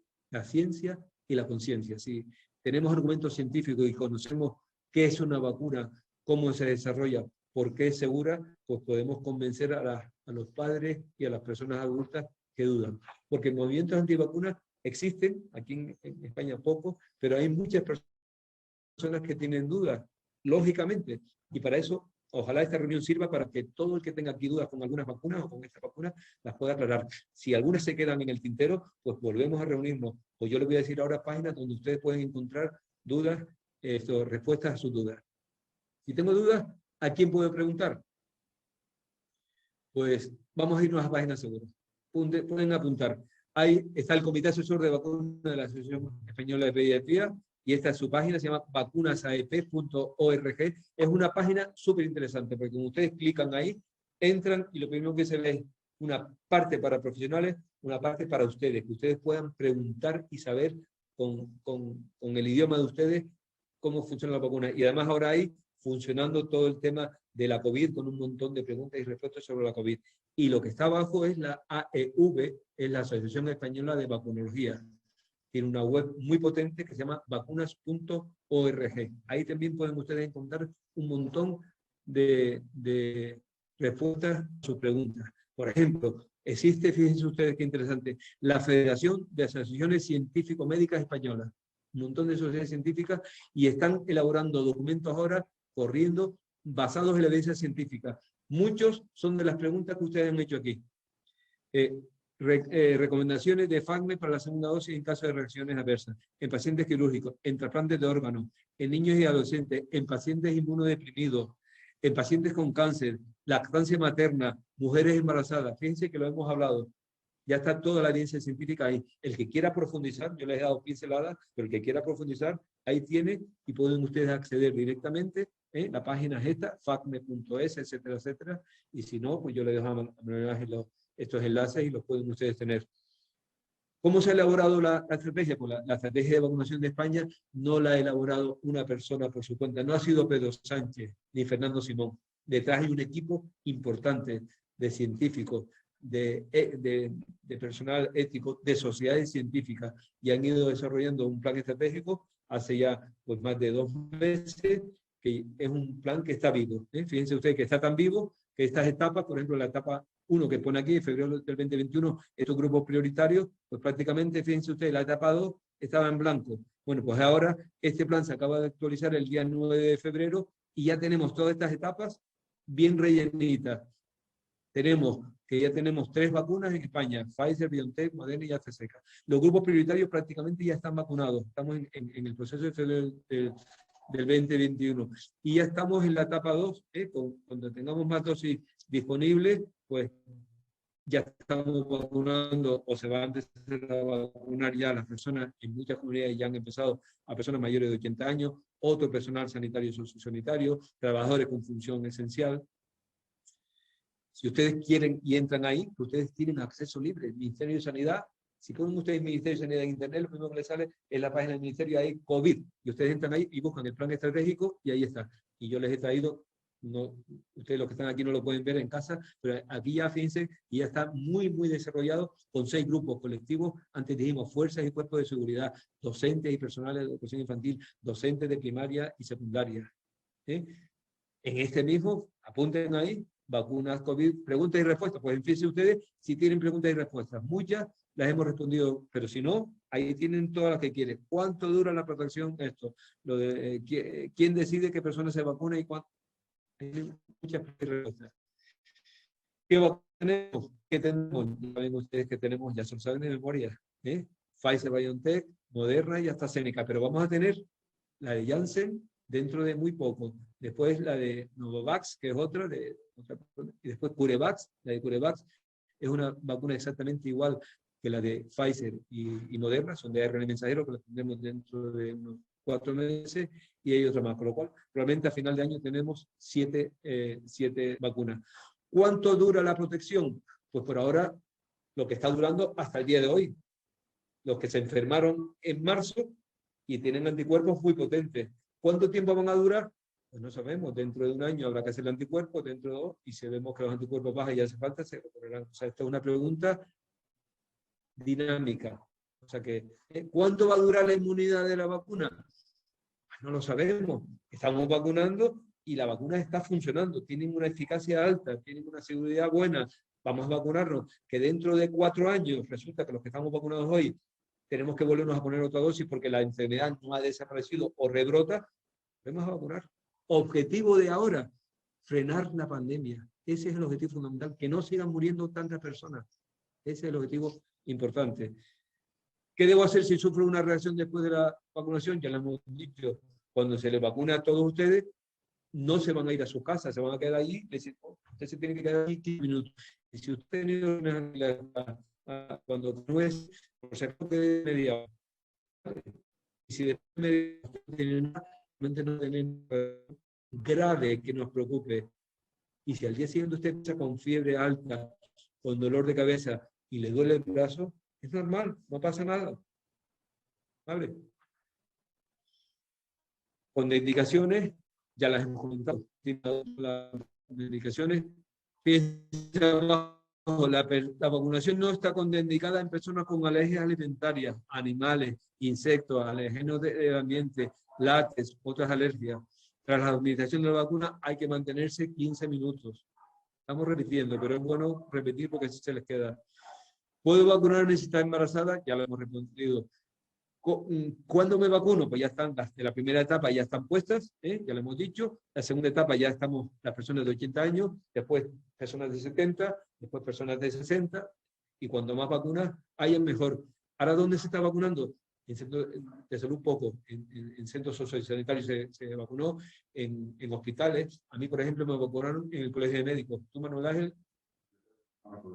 y la conciencia. Si tenemos argumentos científicos y conocemos qué es una vacuna, cómo se desarrolla, por qué es segura, pues podemos convencer a los padres y a las personas adultas que dudan. Porque movimientos antivacunas existen, aquí en España poco, pero hay muchas personas que tienen dudas, lógicamente, y para eso ojalá esta reunión sirva para que todo el que tenga aquí dudas con algunas vacunas o con esta vacuna las pueda aclarar. Si algunas se quedan en el tintero, pues volvemos a reunirnos. Pues yo les voy a decir ahora páginas donde ustedes pueden encontrar dudas, respuestas a sus dudas. Si tengo dudas, ¿a quién puedo preguntar? Pues vamos a irnos a páginas seguras. Pueden apuntar. Ahí está el Comité Asesor de Vacunas de la Asociación Española de Pediatría, y esta es su página, se llama vacunasaep.org. Es una página súper interesante, porque como ustedes clican ahí, entran y lo primero que se ve es una parte para profesionales, una parte para ustedes, que ustedes puedan preguntar y saber con el idioma de ustedes cómo funciona la vacuna. Y además ahora hay funcionando todo el tema de la COVID, con un montón de preguntas y respuestas sobre la COVID. Y lo que está abajo es la AEV, es la Asociación Española de Vacunología. Tiene una web muy potente que se llama vacunas.org. Ahí también pueden ustedes encontrar un montón de respuestas a sus preguntas. Por ejemplo, existe, fíjense ustedes qué interesante, la Federación de Asociaciones Científico-Médicas Españolas. un montón de sociedades científicas, y están elaborando documentos ahora, corriendo, basados en la evidencia científica. Muchos son de las preguntas que ustedes han hecho aquí. Recomendaciones de FACME para la segunda dosis en caso de reacciones adversas, en pacientes quirúrgicos, en trasplantes de órganos, en niños y adolescentes, en pacientes inmunodeprimidos, en pacientes con cáncer, lactancia materna, mujeres embarazadas. Fíjense que lo hemos hablado. Ya está toda la evidencia científica ahí. El que quiera profundizar, yo les he dado pinceladas, pero el que quiera profundizar, ahí tiene y pueden ustedes acceder directamente. La página es esta, facme.es, etcétera, etcétera. Y si no, pues yo les dejo a Manuel estos enlaces y los pueden ustedes tener. ¿Cómo se ha elaborado la estrategia? Pues la estrategia de vacunación de España no la ha elaborado una persona por su cuenta. No ha sido Pedro Sánchez ni Fernando Simón. Detrás hay un equipo importante de científicos, de personal ético, de sociedades científicas, y han ido desarrollando un plan estratégico hace ya pues, más de 2 meses, que es un plan que está vivo. Fíjense ustedes que está tan vivo que estas etapas, por ejemplo, la etapa 1 que pone aquí, en febrero del 2021, estos grupos prioritarios, pues prácticamente, fíjense ustedes, la etapa 2 estaba en blanco. Bueno, pues ahora este plan se acaba de actualizar el día 9 de febrero y ya tenemos todas estas etapas bien rellenitas. Ya tenemos 3 vacunas en España, Pfizer, BioNTech, Moderna y AstraZeneca. Los grupos prioritarios prácticamente ya están vacunados. Estamos en el proceso de febrero del 2021. Y ya estamos en la etapa 2, cuando tengamos más dosis disponibles, pues ya estamos vacunando o se va a empezar a vacunar ya a las personas, en muchas comunidades ya han empezado a personas mayores de 80 años, otro personal sanitario y sociosanitario, trabajadores con función esencial. Si ustedes quieren y entran ahí, ustedes tienen acceso libre. El Ministerio de Sanidad, si ponen ustedes Ministerio de Sanidad en Internet, lo primero que les sale es la página del Ministerio, hay COVID. Y ustedes entran ahí y buscan el plan estratégico y ahí está. Y yo les he traído, no, ustedes los que están aquí no lo pueden ver en casa, pero aquí ya fíjense, y ya está muy, muy desarrollado con 6 grupos colectivos. Antes dijimos fuerzas y cuerpos de seguridad, docentes y personales de educación infantil, docentes de primaria y secundaria. En este mismo, apunten ahí, vacunas COVID, preguntas y respuestas. Pues fíjense ustedes si tienen preguntas y respuestas. Muchas las hemos respondido, pero si no, ahí tienen todas las que quieren. ¿Cuánto dura la protección? Esto. Lo de, ¿quién decide qué persona se vacuna y cuánto? Hay muchas respuestas. ¿Qué vacunas tenemos? ¿Qué tenemos? Ya ven ustedes que tenemos, ya se lo saben de memoria. Pfizer, BioNTech, Moderna y AstraZeneca. Pero vamos a tener la de Janssen dentro de muy poco. Después la de Novavax, que es otra, y después CureVac. La de CureVac es una vacuna exactamente igual que la de Pfizer y Moderna, son de ARN mensajero, que la tendremos dentro de unos 4 meses, y hay otra más, con lo cual probablemente a final de año tenemos 7 vacunas. ¿Cuánto dura la protección? Pues por ahora lo que está durando hasta el día de hoy. Los que se enfermaron en marzo y tienen anticuerpos muy potentes. ¿Cuánto tiempo van a durar? Pues no sabemos. Dentro de 1 año habrá que hacer el anticuerpo, dentro de 2, y si vemos que los anticuerpos bajan y hace falta, se recorrerán. O sea, esta es una pregunta dinámica. O sea que, ¿cuánto va a durar la inmunidad de la vacuna? Pues no lo sabemos. Estamos vacunando y la vacuna está funcionando. Tienen una eficacia alta, tienen una seguridad buena. Vamos a vacunarnos. Que dentro de 4 años resulta que los que estamos vacunados hoy tenemos que volvernos a poner otra dosis porque la enfermedad no ha desaparecido o rebrota, vamos a vacunar. Objetivo de ahora, frenar la pandemia. Ese es el objetivo fundamental, que no sigan muriendo tantas personas. Ese es el objetivo importante. ¿Qué debo hacer si sufro una reacción después de la vacunación? Ya lo hemos dicho, cuando se les vacuna a todos ustedes, no se van a ir a su casa, se van a quedar allí, usted se tiene que quedar allí 15 minutos. Y si usted ha tenido cuando no es, por ser de media hora, y si después de media hora no tienen grave que nos preocupe, y si al día siguiente usted empieza con fiebre alta, con dolor de cabeza y le duele el brazo, es normal, no pasa nada. ¿Vale? Con indicaciones, ya las hemos comentado. Las indicaciones, la vacunación no está contraindicada en personas con alergias alimentarias, animales, insectos, alérgenos del ambiente, látex, otras alergias. Tras la administración de la vacuna hay que mantenerse 15 minutos. Estamos repitiendo, pero es bueno repetir porque así se les queda. ¿Puedo vacunarme si está embarazada? Ya lo hemos respondido. ¿Cuándo me vacuno? Pues ya están las de la primera etapa, ya están puestas, ya lo hemos dicho. La segunda etapa ya estamos las personas de 80 años, después personas de 70, después personas de 60, y cuanto más vacunas hayan, mejor. ¿Ahora dónde se está vacunando? En centros de salud poco, en centros sociosanitarios se vacunó, en hospitales. A mí, por ejemplo, me vacunaron en el Colegio de Médicos. ¿Tú, Manuel Ángel?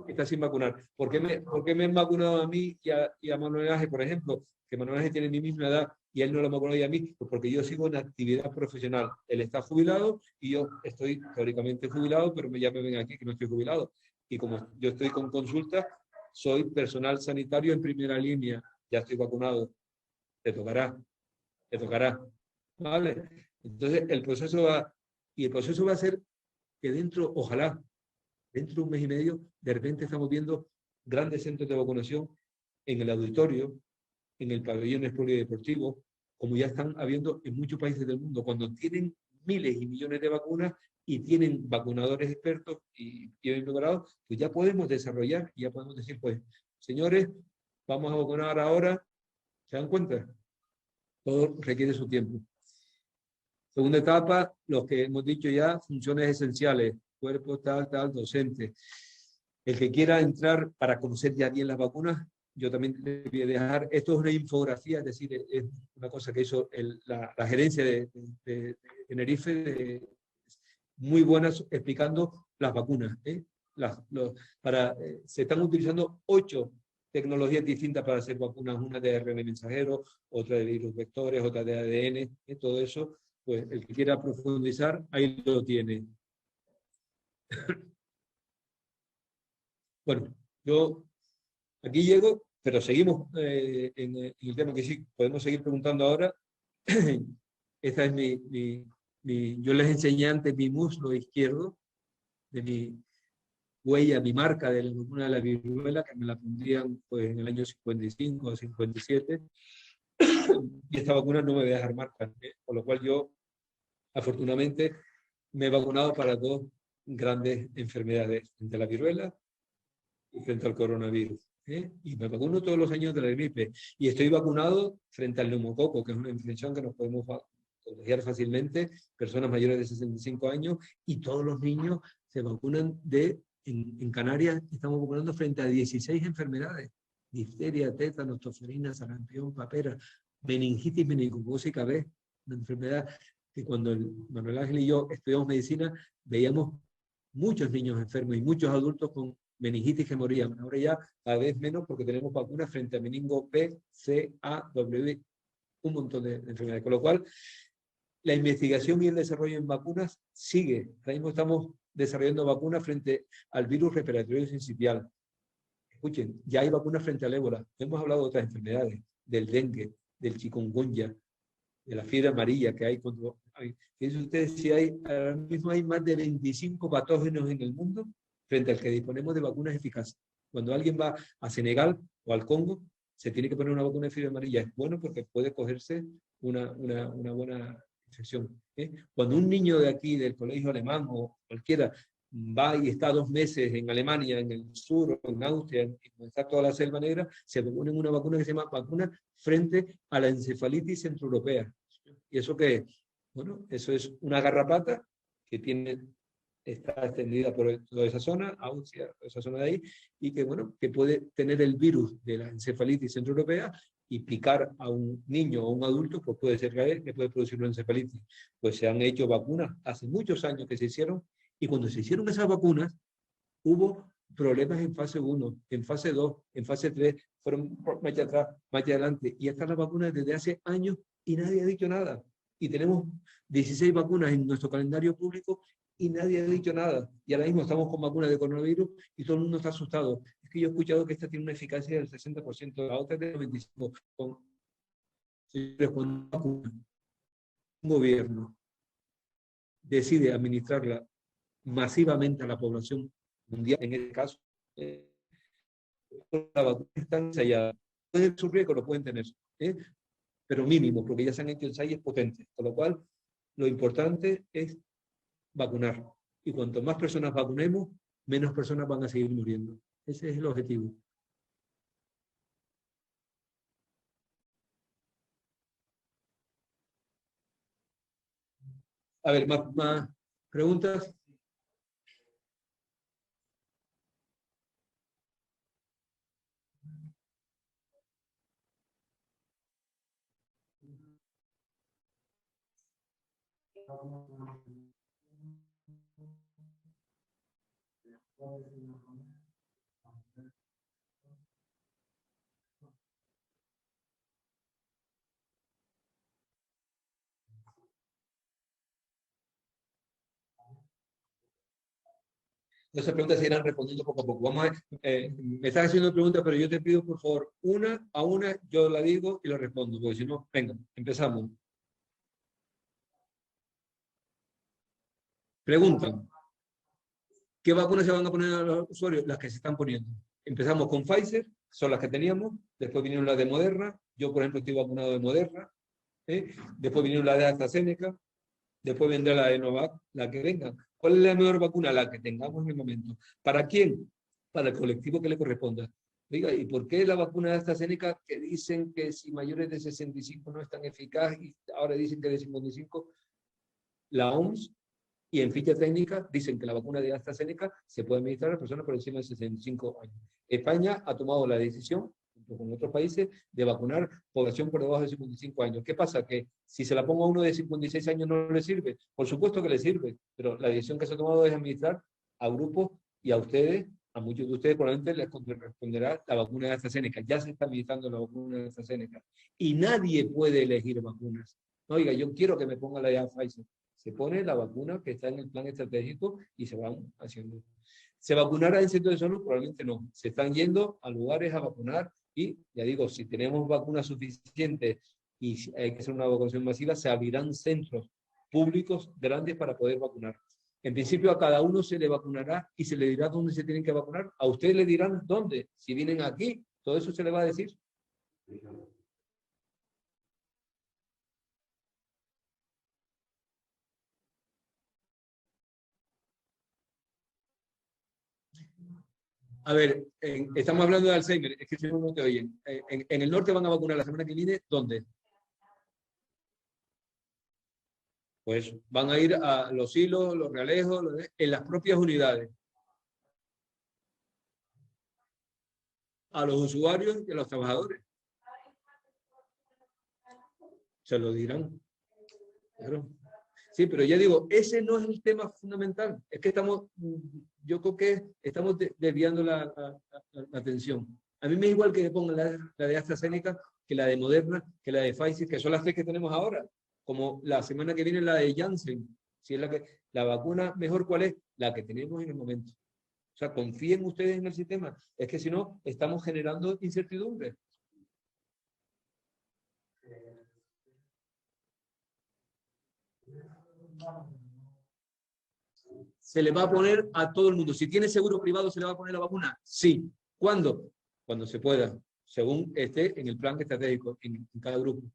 Está sin vacunar. ¿Por qué me han vacunado a mí y a Manuel Ángel, por ejemplo? Que Manuel Ángel tiene mi misma edad y él no lo ha vacunado y a mí, pues porque yo sigo en actividad profesional. Él está jubilado y yo estoy teóricamente jubilado, pero ya me ven aquí que no estoy jubilado. Y como yo estoy con consulta, soy personal sanitario en primera línea. Ya estoy vacunado. Te tocará, te tocará. ¿Vale? Entonces, el proceso va a ser que dentro, ojalá, dentro de un mes y medio, de repente estamos viendo grandes centros de vacunación en el auditorio, en el pabellón polideportivo, como ya están habiendo en muchos países del mundo, cuando tienen miles y millones de vacunas y tienen vacunadores expertos y bien preparados, pues ya podemos desarrollar, ya podemos decir, pues, señores, vamos a vacunar ahora. ¿Se dan cuenta? Todo requiere su tiempo. Segunda etapa, los que hemos dicho ya, funciones esenciales, cuerpo tal, docente. El que quiera entrar para conocer ya bien las vacunas, yo también le voy a dejar, esto es una infografía, es decir, es una cosa que hizo la gerencia de Tenerife, muy buenas explicando las vacunas. Se están utilizando 8 tecnologías distintas para hacer vacunas, una de ARN mensajero, otra de virus vectores, otra de ADN, todo eso, pues el que quiera profundizar, ahí lo tiene. Bueno, yo aquí llego, pero seguimos en el tema que sí, podemos seguir preguntando ahora. Esta es yo les enseñé antes mi muslo izquierdo, de mi huella, mi marca de la vacuna de la viruela, que me la pondrían pues, en el año 55 o 57. Y esta vacuna no me va a dejar marca, por lo cual yo, afortunadamente, me he vacunado para 2 grandes enfermedades, frente a la viruela y frente al coronavirus. Y me vacuno todos los años de la gripe. Y estoy vacunado frente al neumococo, que es una infección que nos podemos contagiar fácilmente, personas mayores de 65 años, y todos los niños se vacunan en Canarias estamos vacunando frente a 16 enfermedades: difteria, tétanos, tosferina, sarampión, papera, meningitis, meningocócica B, una enfermedad que cuando Manuel Ángel y yo estudiamos medicina veíamos muchos niños enfermos y muchos adultos con meningitis que morían. Ahora ya cada vez menos porque tenemos vacunas frente a meningo B, C, A, W, un montón de enfermedades. Con lo cual, la investigación y el desarrollo en vacunas sigue. Ahora mismo estamos desarrollando vacunas frente al virus respiratorio sincitial. Escuchen, ya hay vacunas frente al ébola. Hemos hablado de otras enfermedades, del dengue, del chikungunya, de la fiebre amarilla que hay cuando fíjense ustedes si ahora mismo hay más de 25 patógenos en el mundo frente al que disponemos de vacunas eficaces. Cuando alguien va a Senegal o al Congo, se tiene que poner una vacuna de fiebre amarilla. Es bueno porque puede cogerse una buena infección. Cuando un niño de aquí, del colegio alemán o cualquiera, va y está 2 meses en Alemania, en el sur, en Austria, donde está toda la selva negra, se ponen una vacuna que se llama vacuna frente a la encefalitis centroeuropea. ¿Y eso qué es? Bueno, eso es una garrapata que está extendida por toda esa zona, Austria, esa zona de ahí, y que, bueno, que puede tener el virus de la encefalitis centroeuropea y picar a un niño o un adulto, pues puede ser grave, que puede producir una encefalitis. Pues se han hecho vacunas hace muchos años que se hicieron, y cuando se hicieron esas vacunas, hubo problemas en fase 1, en fase 2, en fase 3, fueron más atrás, más adelante, y están las vacunas desde hace años y nadie ha dicho nada. Y tenemos 16 vacunas en nuestro calendario público y nadie ha dicho nada. Y ahora mismo estamos con vacunas de coronavirus y todo el mundo está asustado. Es que yo he escuchado que esta tiene una eficacia del 60%, la otra es del 95%. Cuando un gobierno decide administrarla masivamente a la población mundial, en este caso, la vacuna está ensayada. Puede su riesgo, lo pueden tener, pero mínimo, porque ya se han hecho ensayos potentes. Con lo cual, lo importante es vacunar. Y cuanto más personas vacunemos, menos personas van a seguir muriendo. Ese es el objetivo. A ver, más preguntas. Esas preguntas se irán respondiendo poco a poco. Vamos a, me estás haciendo preguntas, pero yo te pido, por favor, una a una, yo la digo y la respondo, porque si no, venga, empezamos. Preguntan, ¿qué vacunas se van a poner a los usuarios? Las que se están poniendo. Empezamos con Pfizer, son las que teníamos, después vinieron las de Moderna, yo por ejemplo estoy vacunado de Moderna, después vinieron las de AstraZeneca, después vendrá la de Novak, la que venga. ¿Cuál es la mejor vacuna? La que tengamos en el momento. ¿Para quién? Para el colectivo que le corresponda. Diga, ¿y por qué la vacuna de AstraZeneca que dicen que si mayores de 65 no es tan eficaz y ahora dicen que de 55? La OMS y en ficha técnica dicen que la vacuna de AstraZeneca se puede administrar a las personas por encima de 65 años. España ha tomado la decisión, junto con otros países, de vacunar población por debajo de 55 años. ¿Qué pasa? Que si se la pongo a uno de 56 años no le sirve. Por supuesto que le sirve, pero la decisión que se ha tomado es administrar a grupos y a ustedes, a muchos de ustedes probablemente les corresponderá la vacuna de AstraZeneca. Ya se está administrando la vacuna de AstraZeneca. Y nadie puede elegir vacunas. Oiga, yo quiero que me ponga la de Pfizer. Se pone la vacuna que está en el plan estratégico y se van haciendo. ¿Se vacunará en centros de salud? Probablemente no. Se están yendo a lugares a vacunar y, ya digo, si tenemos vacunas suficientes y hay que hacer una vacunación masiva, se abrirán centros públicos grandes para poder vacunar. En principio a cada uno se le vacunará y se le dirá dónde se tienen que vacunar. A ustedes le dirán dónde. Si vienen aquí, todo eso se le va a decir. A ver, estamos hablando de Alzheimer, es que si no, no te oyen. En el norte van a vacunar la semana que viene, ¿dónde? Pues van a ir a Los Hilos, Los Realejos, en las propias unidades, a los usuarios y a los trabajadores. Se lo dirán. Claro. Sí, pero ya digo, ese no es el tema fundamental. Es que estamos, yo creo que estamos desviando la atención. A mí me es igual que me pongan la de AstraZeneca, que la de Moderna, que la de Pfizer, que son las tres que tenemos ahora. Como la semana que viene la de Janssen. Si es la vacuna mejor, ¿cuál es? La que tenemos en el momento. O sea, confíen ustedes en el sistema. Es que si no, estamos generando incertidumbre. Se le va a poner a todo el mundo. Si tiene seguro privado, ¿se le va a poner la vacuna? Sí. ¿Cuándo? Cuando se pueda, según esté en el plan estratégico en cada grupo.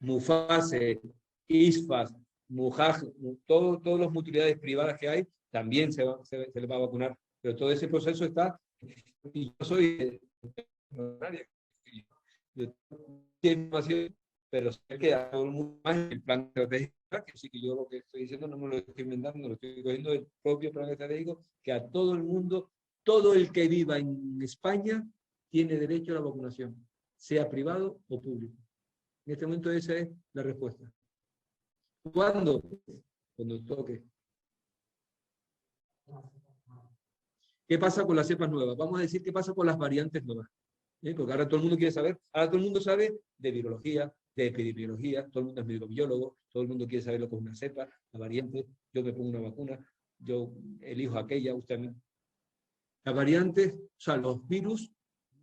Mufase, ISFAS, Mujaj, todas las mutualidades privadas que hay, también se le va a vacunar. Pero todo ese proceso está, y yo soy pero sé que a todo el mundo más el plan estratégico, que sí que yo lo que estoy diciendo no me lo estoy inventando, lo estoy cogiendo del propio plan estratégico, que a todo el mundo, todo el que viva en España, tiene derecho a la vacunación, sea privado o público. En este momento esa es la respuesta. ¿Cuándo? Cuando toque. ¿Qué pasa con las cepas nuevas? Vamos a decir qué pasa con las variantes nuevas. Porque ahora todo el mundo quiere saber, ahora todo el mundo sabe de virología, de epidemiología, todo el mundo es microbiólogo, todo el mundo quiere saber lo que es una cepa, la variante, yo me pongo una vacuna, yo elijo aquella, usted a mí. Las variantes, o sea, los virus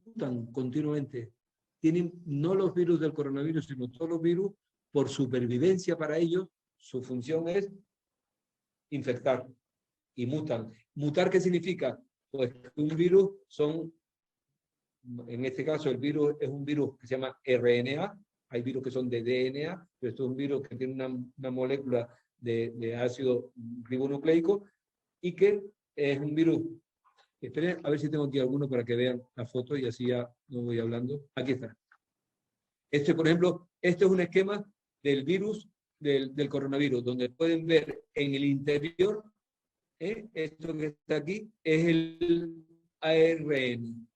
mutan continuamente. Tienen no los virus del coronavirus, sino todos los virus, por supervivencia para ellos, su función es infectar y mutan. ¿Mutar qué significa? Pues un virus son, en este caso el virus es un virus que se llama RNA, hay virus que son de DNA, pero esto es un virus que tiene una molécula de ácido ribonucleico y que es un virus. Esperen a ver si tengo aquí alguno para que vean la foto y así ya no voy hablando. Aquí está. Este, por ejemplo, este es un esquema del virus del coronavirus, donde pueden ver en el interior, esto que está aquí, es el ARN,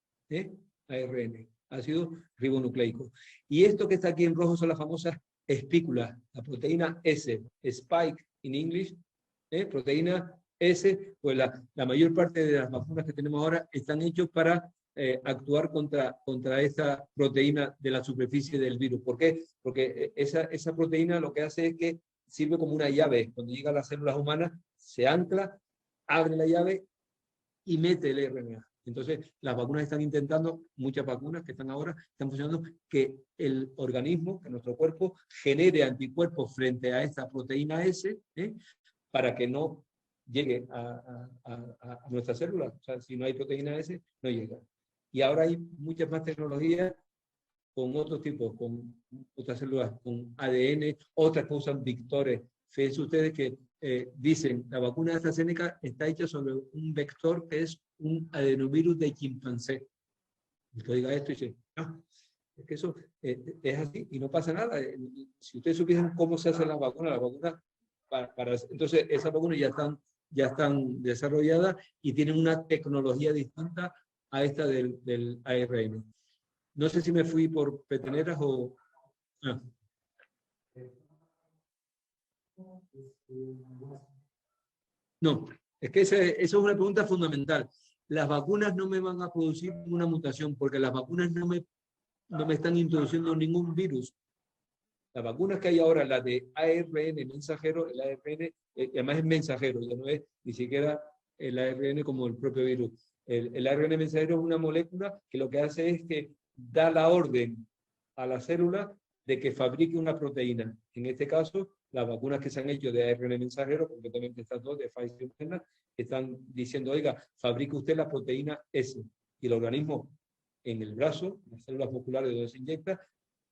ARN, ácido ribonucleico. Y esto que está aquí en rojo son las famosas espículas, la proteína S, spike in English, proteína S, pues la mayor parte de las vacunas que tenemos ahora están hechas para actuar contra esa proteína de la superficie del virus. ¿Por qué? Porque esa proteína lo que hace es que sirve como una llave. Cuando llega a las células humanas, se ancla, abre la llave y mete el RNA. Entonces, las vacunas están intentando, muchas vacunas que están ahora, están funcionando, que el organismo, que nuestro cuerpo, genere anticuerpos frente a esta proteína S, para que no llegue a nuestras células. O sea, si no hay proteína S, no llega. Y ahora hay muchas más tecnologías con otros tipos, con otras células, con ADN, otras que usan vectores. Fíjense ustedes que dicen, la vacuna de AstraZeneca está hecha sobre un vector que es un adenovirus de chimpancé. Usted diga esto y dice, no, es que eso es así y no pasa nada. Si ustedes supieran cómo se hace la vacuna entonces esas vacunas ya están desarrolladas y tienen una tecnología distinta a esta del ARN. No sé si me fui por peteneras o... Ah. No, es que esa es una pregunta fundamental. Las vacunas no me van a producir una mutación porque las vacunas no me están introduciendo ningún virus. Las vacunas que hay ahora, la de ARN mensajero, el ARN, además es mensajero, ya no es ni siquiera el ARN como el propio virus. El ARN mensajero es una molécula que lo que hace es que da la orden a la célula de que fabrique una proteína. En este caso, las vacunas que se han hecho de ARN mensajero, concretamente estas dos de Pfizer y Moderna, están diciendo, oiga, fabrique usted la proteína S. Y el organismo en el brazo, las células musculares donde se inyecta,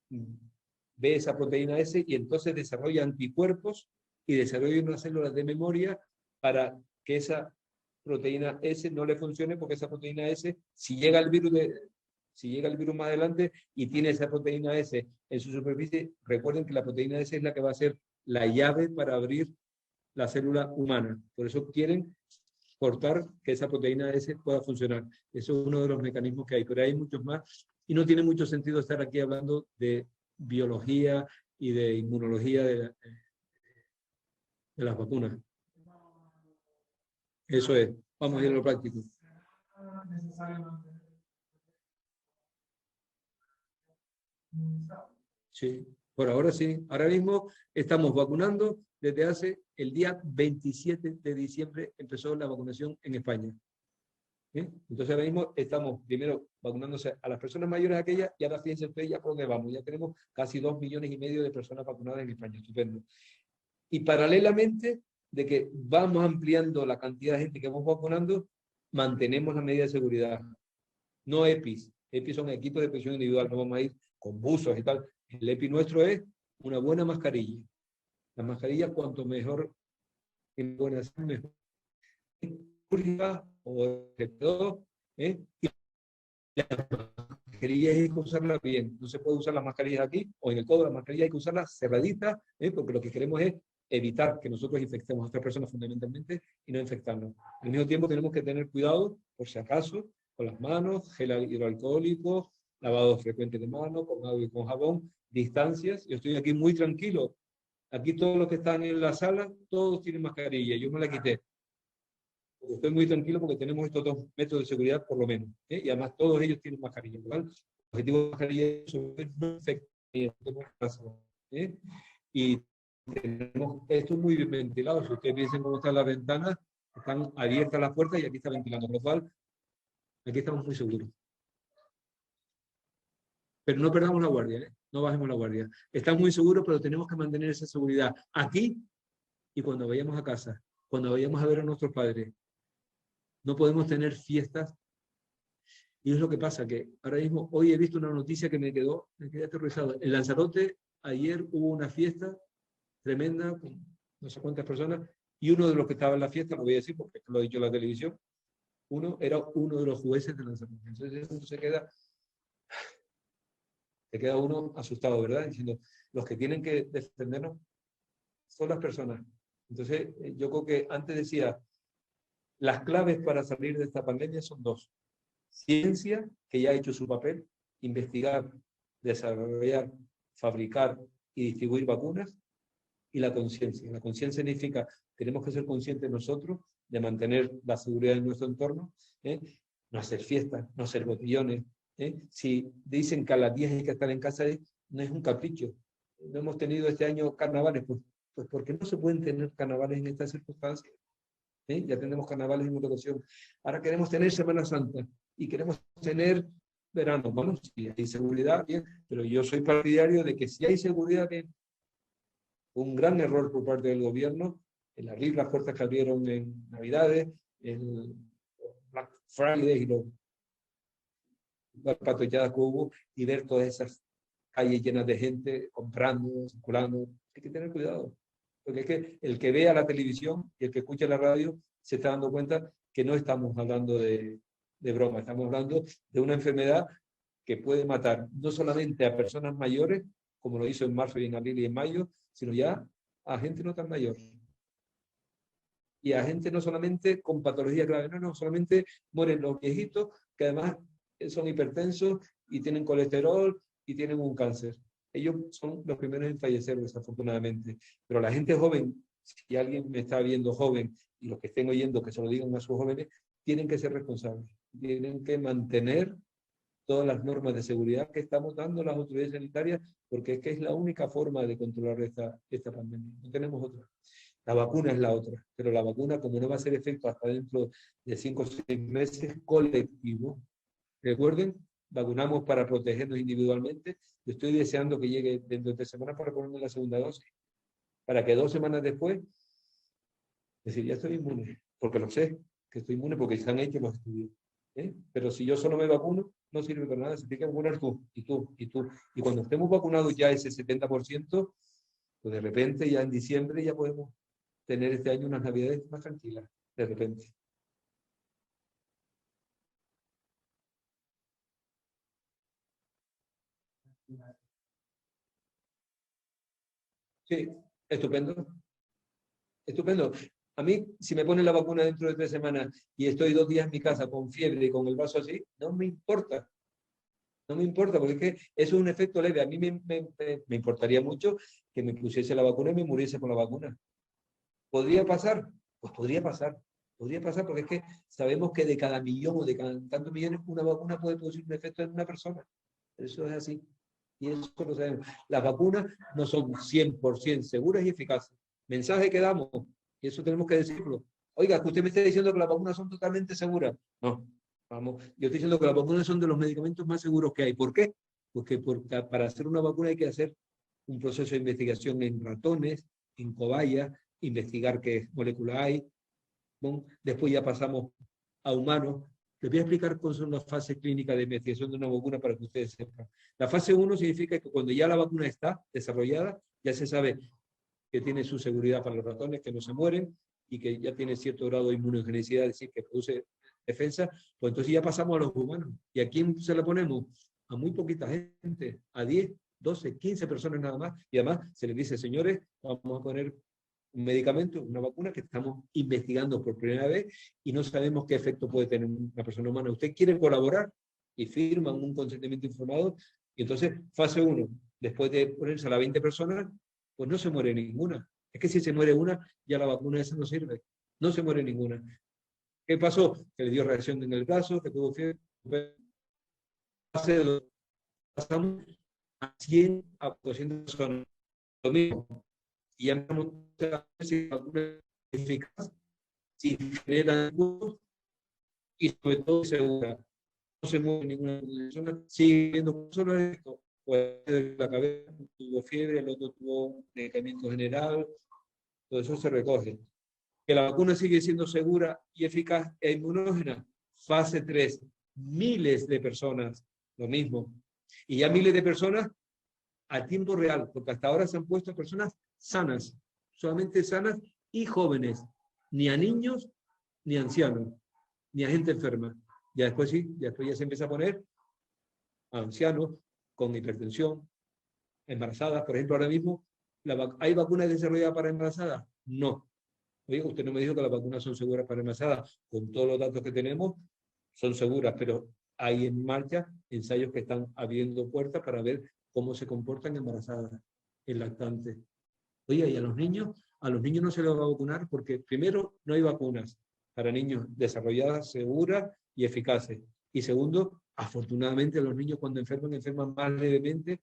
ve esa proteína S y entonces desarrolla anticuerpos y desarrolla unas células de memoria para que esa proteína S no le funcione, porque esa proteína S, si llega el virus más adelante y tiene esa proteína S en su superficie, recuerden que la proteína S es la que va a ser la llave para abrir la célula humana. Por eso quieren cortar que esa proteína S pueda funcionar. Eso es uno de los mecanismos que hay, pero hay muchos más y no tiene mucho sentido estar aquí hablando de biología y de inmunología de las vacunas. Eso es. Vamos a ir a lo práctico. Sí, por ahora sí. Ahora mismo estamos vacunando desde hace el día 27 de diciembre empezó la vacunación en España. Entonces ahora mismo estamos primero vacunándose a las personas mayores aquellas y ahora fíjense ustedes ya por dónde vamos. Ya tenemos casi 2,5 millones de personas vacunadas en España. Estupendo. Y paralelamente de que vamos ampliando la cantidad de gente que vamos vacunando, mantenemos las medidas de seguridad. No EPIs. EPIs son equipos de protección individual. No vamos a ir con buzos y tal. El EPI nuestro es una buena mascarilla. La mascarilla cuanto mejor mejor o todo, y la mascarilla hay que usarla bien. No se puede usar las mascarillas aquí o en el codo. La mascarilla hay que usarla cerradita, porque lo que queremos es evitar que nosotros infectemos a otras personas fundamentalmente y no infectarnos. Al mismo tiempo tenemos que tener cuidado, por si acaso, con las manos, gel hidroalcohólico, lavado frecuente de manos, con agua y con jabón, distancias. Yo estoy aquí muy tranquilo. Aquí todos los que están en la sala, todos tienen mascarilla. Yo me la quité. Estoy muy tranquilo porque tenemos estos 2 metros de seguridad por lo menos. Y además todos ellos tienen mascarilla. ¿Vale? El objetivo de la mascarilla es no infectar. Y tenemos esto muy bien ventilado. Si ustedes piensan cómo están las ventanas, están abiertas las puertas y aquí está ventilando. Por lo cual, aquí estamos muy seguros. Pero no perdamos la guardia, no bajemos la guardia. Estamos muy seguros, pero tenemos que mantener esa seguridad aquí y cuando vayamos a casa, cuando vayamos a ver a nuestros padres. No podemos tener fiestas. Y es lo que pasa, que ahora mismo, hoy he visto una noticia que me quedé aterrorizado. En Lanzarote, ayer hubo una fiesta tremenda, con no sé cuántas personas, y uno de los que estaba en la fiesta, lo voy a decir porque lo ha dicho la televisión, era uno de los jueces de Lanzarote. Entonces uno se queda uno asustado, ¿verdad? Diciendo, los que tienen que defendernos son las personas. Entonces, yo creo que antes decía, las claves para salir de esta pandemia son dos. Ciencia, que ya ha hecho su papel, investigar, desarrollar, fabricar y distribuir vacunas, y la conciencia. La conciencia significa, tenemos que ser conscientes nosotros de mantener la seguridad en nuestro entorno, no hacer fiestas, no hacer botellones. Si dicen que a las 10 hay que estar en casa, no es un capricho. No hemos tenido este año carnavales, pues porque no se pueden tener carnavales en estas circunstancias. Ya tenemos carnavales en otra ocasión. Ahora queremos tener Semana Santa y queremos tener verano. Vamos, si hay seguridad, bien, pero yo soy partidario de que si hay seguridad, bien. Un gran error por parte del gobierno, el abrir las puertas que abrieron en Navidades, el Black Friday y las patolladas que hubo, y ver todas esas calles llenas de gente comprando, circulando. Hay que tener cuidado, porque es que el que vea la televisión y el que escucha la radio se está dando cuenta que no estamos hablando de broma, estamos hablando de una enfermedad que puede matar no solamente a personas mayores, como lo hizo en marzo y en abril y en mayo, sino ya a gente no tan mayor. Y a gente no solamente con patología grave, no, solamente mueren los viejitos, que además son hipertensos y tienen colesterol y tienen un cáncer. Ellos son los primeros en fallecer, desafortunadamente. Pero la gente joven, si alguien me está viendo joven, y los que estén oyendo que se lo digan a sus jóvenes, tienen que ser responsables. Tienen que mantener todas las normas de seguridad que estamos dando las autoridades sanitarias, porque es que es la única forma de controlar esta pandemia. No tenemos otra. La vacuna es la otra, pero la vacuna, como no va a hacer efecto hasta dentro de 5 o 6 meses, colectivo. Recuerden, vacunamos para protegernos individualmente. Yo estoy deseando que llegue dentro de 3 semanas para ponerme la segunda dosis, para que 2 semanas después, decir, ya estoy inmune, porque lo sé, que estoy inmune porque se han hecho los estudios. Pero si yo solo me vacuno, no sirve para nada, se tiene que vacunar tú, y tú, y tú. Y cuando estemos vacunados ya ese 70%, pues de repente ya en diciembre ya podemos tener este año unas navidades más tranquilas, de repente. Sí, estupendo, estupendo. A mí, si me ponen la vacuna dentro de 3 semanas y estoy 2 días en mi casa con fiebre y con el vaso así, no me importa. No me importa, porque es que eso es un efecto leve. A mí me importaría mucho que me pusiese la vacuna y me muriese con la vacuna. ¿Podría pasar? Pues podría pasar porque es que sabemos que de cada millón o de cada tantos millones una vacuna puede producir un efecto en una persona. Eso es así. Y eso lo sabemos. Las vacunas no son 100% seguras y eficaces. Mensaje que damos, y eso tenemos que decirlo. Oiga, que usted me está diciendo que las vacunas son totalmente seguras. No, vamos, yo estoy diciendo que las vacunas son de los medicamentos más seguros que hay. ¿Por qué? Porque para hacer una vacuna hay que hacer un proceso de investigación en ratones, en cobayas, investigar qué molécula hay. ¿No? Después ya pasamos a humanos. Les voy a explicar cómo son las fases clínicas de investigación de una vacuna para que ustedes sepan. La fase 1 significa que cuando ya la vacuna está desarrollada, ya se sabe que tiene su seguridad para los ratones, que no se mueren y que ya tiene cierto grado de inmunogenicidad, es decir, que produce defensa, pues entonces ya pasamos a los humanos. ¿Y a quién se la ponemos? A muy poquita gente, a 10, 12, 15 personas nada más. Y además se les dice, señores, vamos a poner un medicamento, una vacuna que estamos investigando por primera vez y no sabemos qué efecto puede tener una persona humana. ¿Usted quiere colaborar? Y firman un consentimiento informado. Y entonces, fase 1, después de ponerse a las 20 personas, pues no se muere ninguna. Es que si se muere una, ya la vacuna esa no sirve. No se muere ninguna. ¿Qué pasó? Que le dio reacción en el brazo, que tuvo fiebre. Pasamos a 100 a 200 personas. Lo mismo. Y ya no si la vacuna es eficaz, si genera y sobre todo segura. No se mueve ninguna persona, sigue viendo solo esto. Pues la cabeza tuvo fiebre, el otro tuvo medicamento general, todo eso se recoge. Que la vacuna sigue siendo segura y eficaz e inmunógena. Fase 3, miles de personas, lo mismo. Y ya miles de personas a tiempo real, porque hasta ahora se han puesto personas sanas, solamente sanas y jóvenes, ni a niños, ni a ancianos, ni a gente enferma. Ya después sí, ya después ya se empieza a poner a ancianos con hipertensión, embarazadas, por ejemplo, ahora mismo ¿Hay vacunas desarrolladas para embarazadas? No. Oye, usted no me dijo que las vacunas son seguras para embarazadas. Con todos los datos que tenemos, son seguras, pero hay en marcha ensayos que están abriendo puertas para ver cómo se comportan embarazadas, en lactantes. Oye, ¿y a los niños? A los niños no se les va a vacunar porque, primero, no hay vacunas para niños desarrolladas, seguras y eficaces. Y segundo, afortunadamente los niños cuando enferman más levemente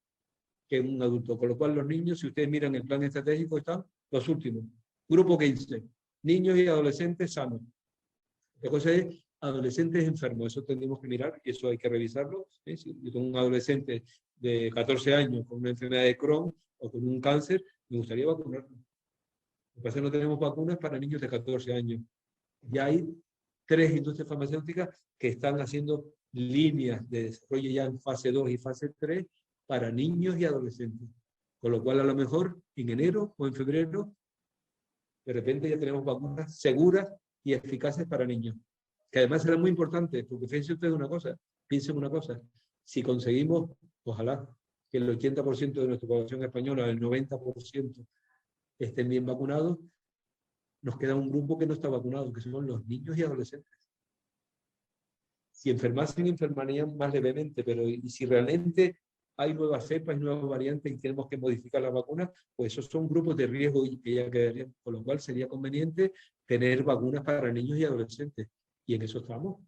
que un adulto. Con lo cual los niños, si ustedes miran el plan estratégico, están los últimos. Grupo 15, niños y adolescentes sanos. La cosa es adolescentes enfermos, eso tendríamos que mirar y eso hay que revisarlo. Si yo tengo un adolescente de 14 años con una enfermedad de Crohn o con un cáncer, me gustaría vacunarlo. Lo que pasa es que no tenemos vacunas para niños de 14 años. Ya hay 3 industrias farmacéuticas que están haciendo líneas de desarrollo ya en fase 2 y fase 3 para niños y adolescentes. Con lo cual, a lo mejor, en enero o en febrero, de repente ya tenemos vacunas seguras y eficaces para niños. Que además será muy importante, porque fíjense ustedes una cosa, piensen una cosa, si conseguimos, ojalá, que el 80% de nuestra población española, el 90%, estén bien vacunados, nos queda un grupo que no está vacunado, que son los niños y adolescentes. Si enfermasen, enfermarían más levemente, pero y si realmente hay nuevas cepas y nuevas variantes y tenemos que modificar las vacunas, pues esos son grupos de riesgo y que ya quedarían, con lo cual sería conveniente tener vacunas para niños y adolescentes. Y en eso estamos.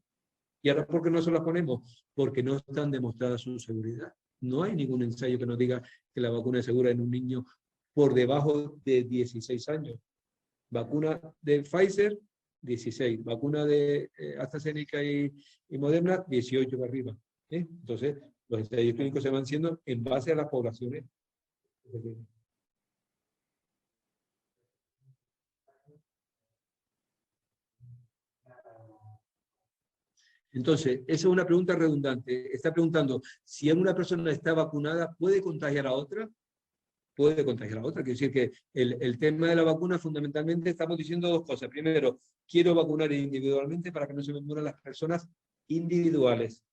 ¿Y ahora por qué no se las ponemos? Porque no están demostradas su seguridad. No hay ningún ensayo que nos diga que la vacuna es segura en un niño por debajo de 16 años. Vacuna de Pfizer, 16. Vacuna de AstraZeneca y Moderna, 18 para arriba. Entonces, los ensayos clínicos se van haciendo en base a las poblaciones. Entonces, esa es una pregunta redundante. Está preguntando, si una persona está vacunada, ¿puede contagiar a otra? Puede contagiar a otra. Quiere decir que el tema de la vacuna, fundamentalmente, estamos diciendo dos cosas. Primero, quiero vacunar individualmente para que no se me mueran las personas individuales.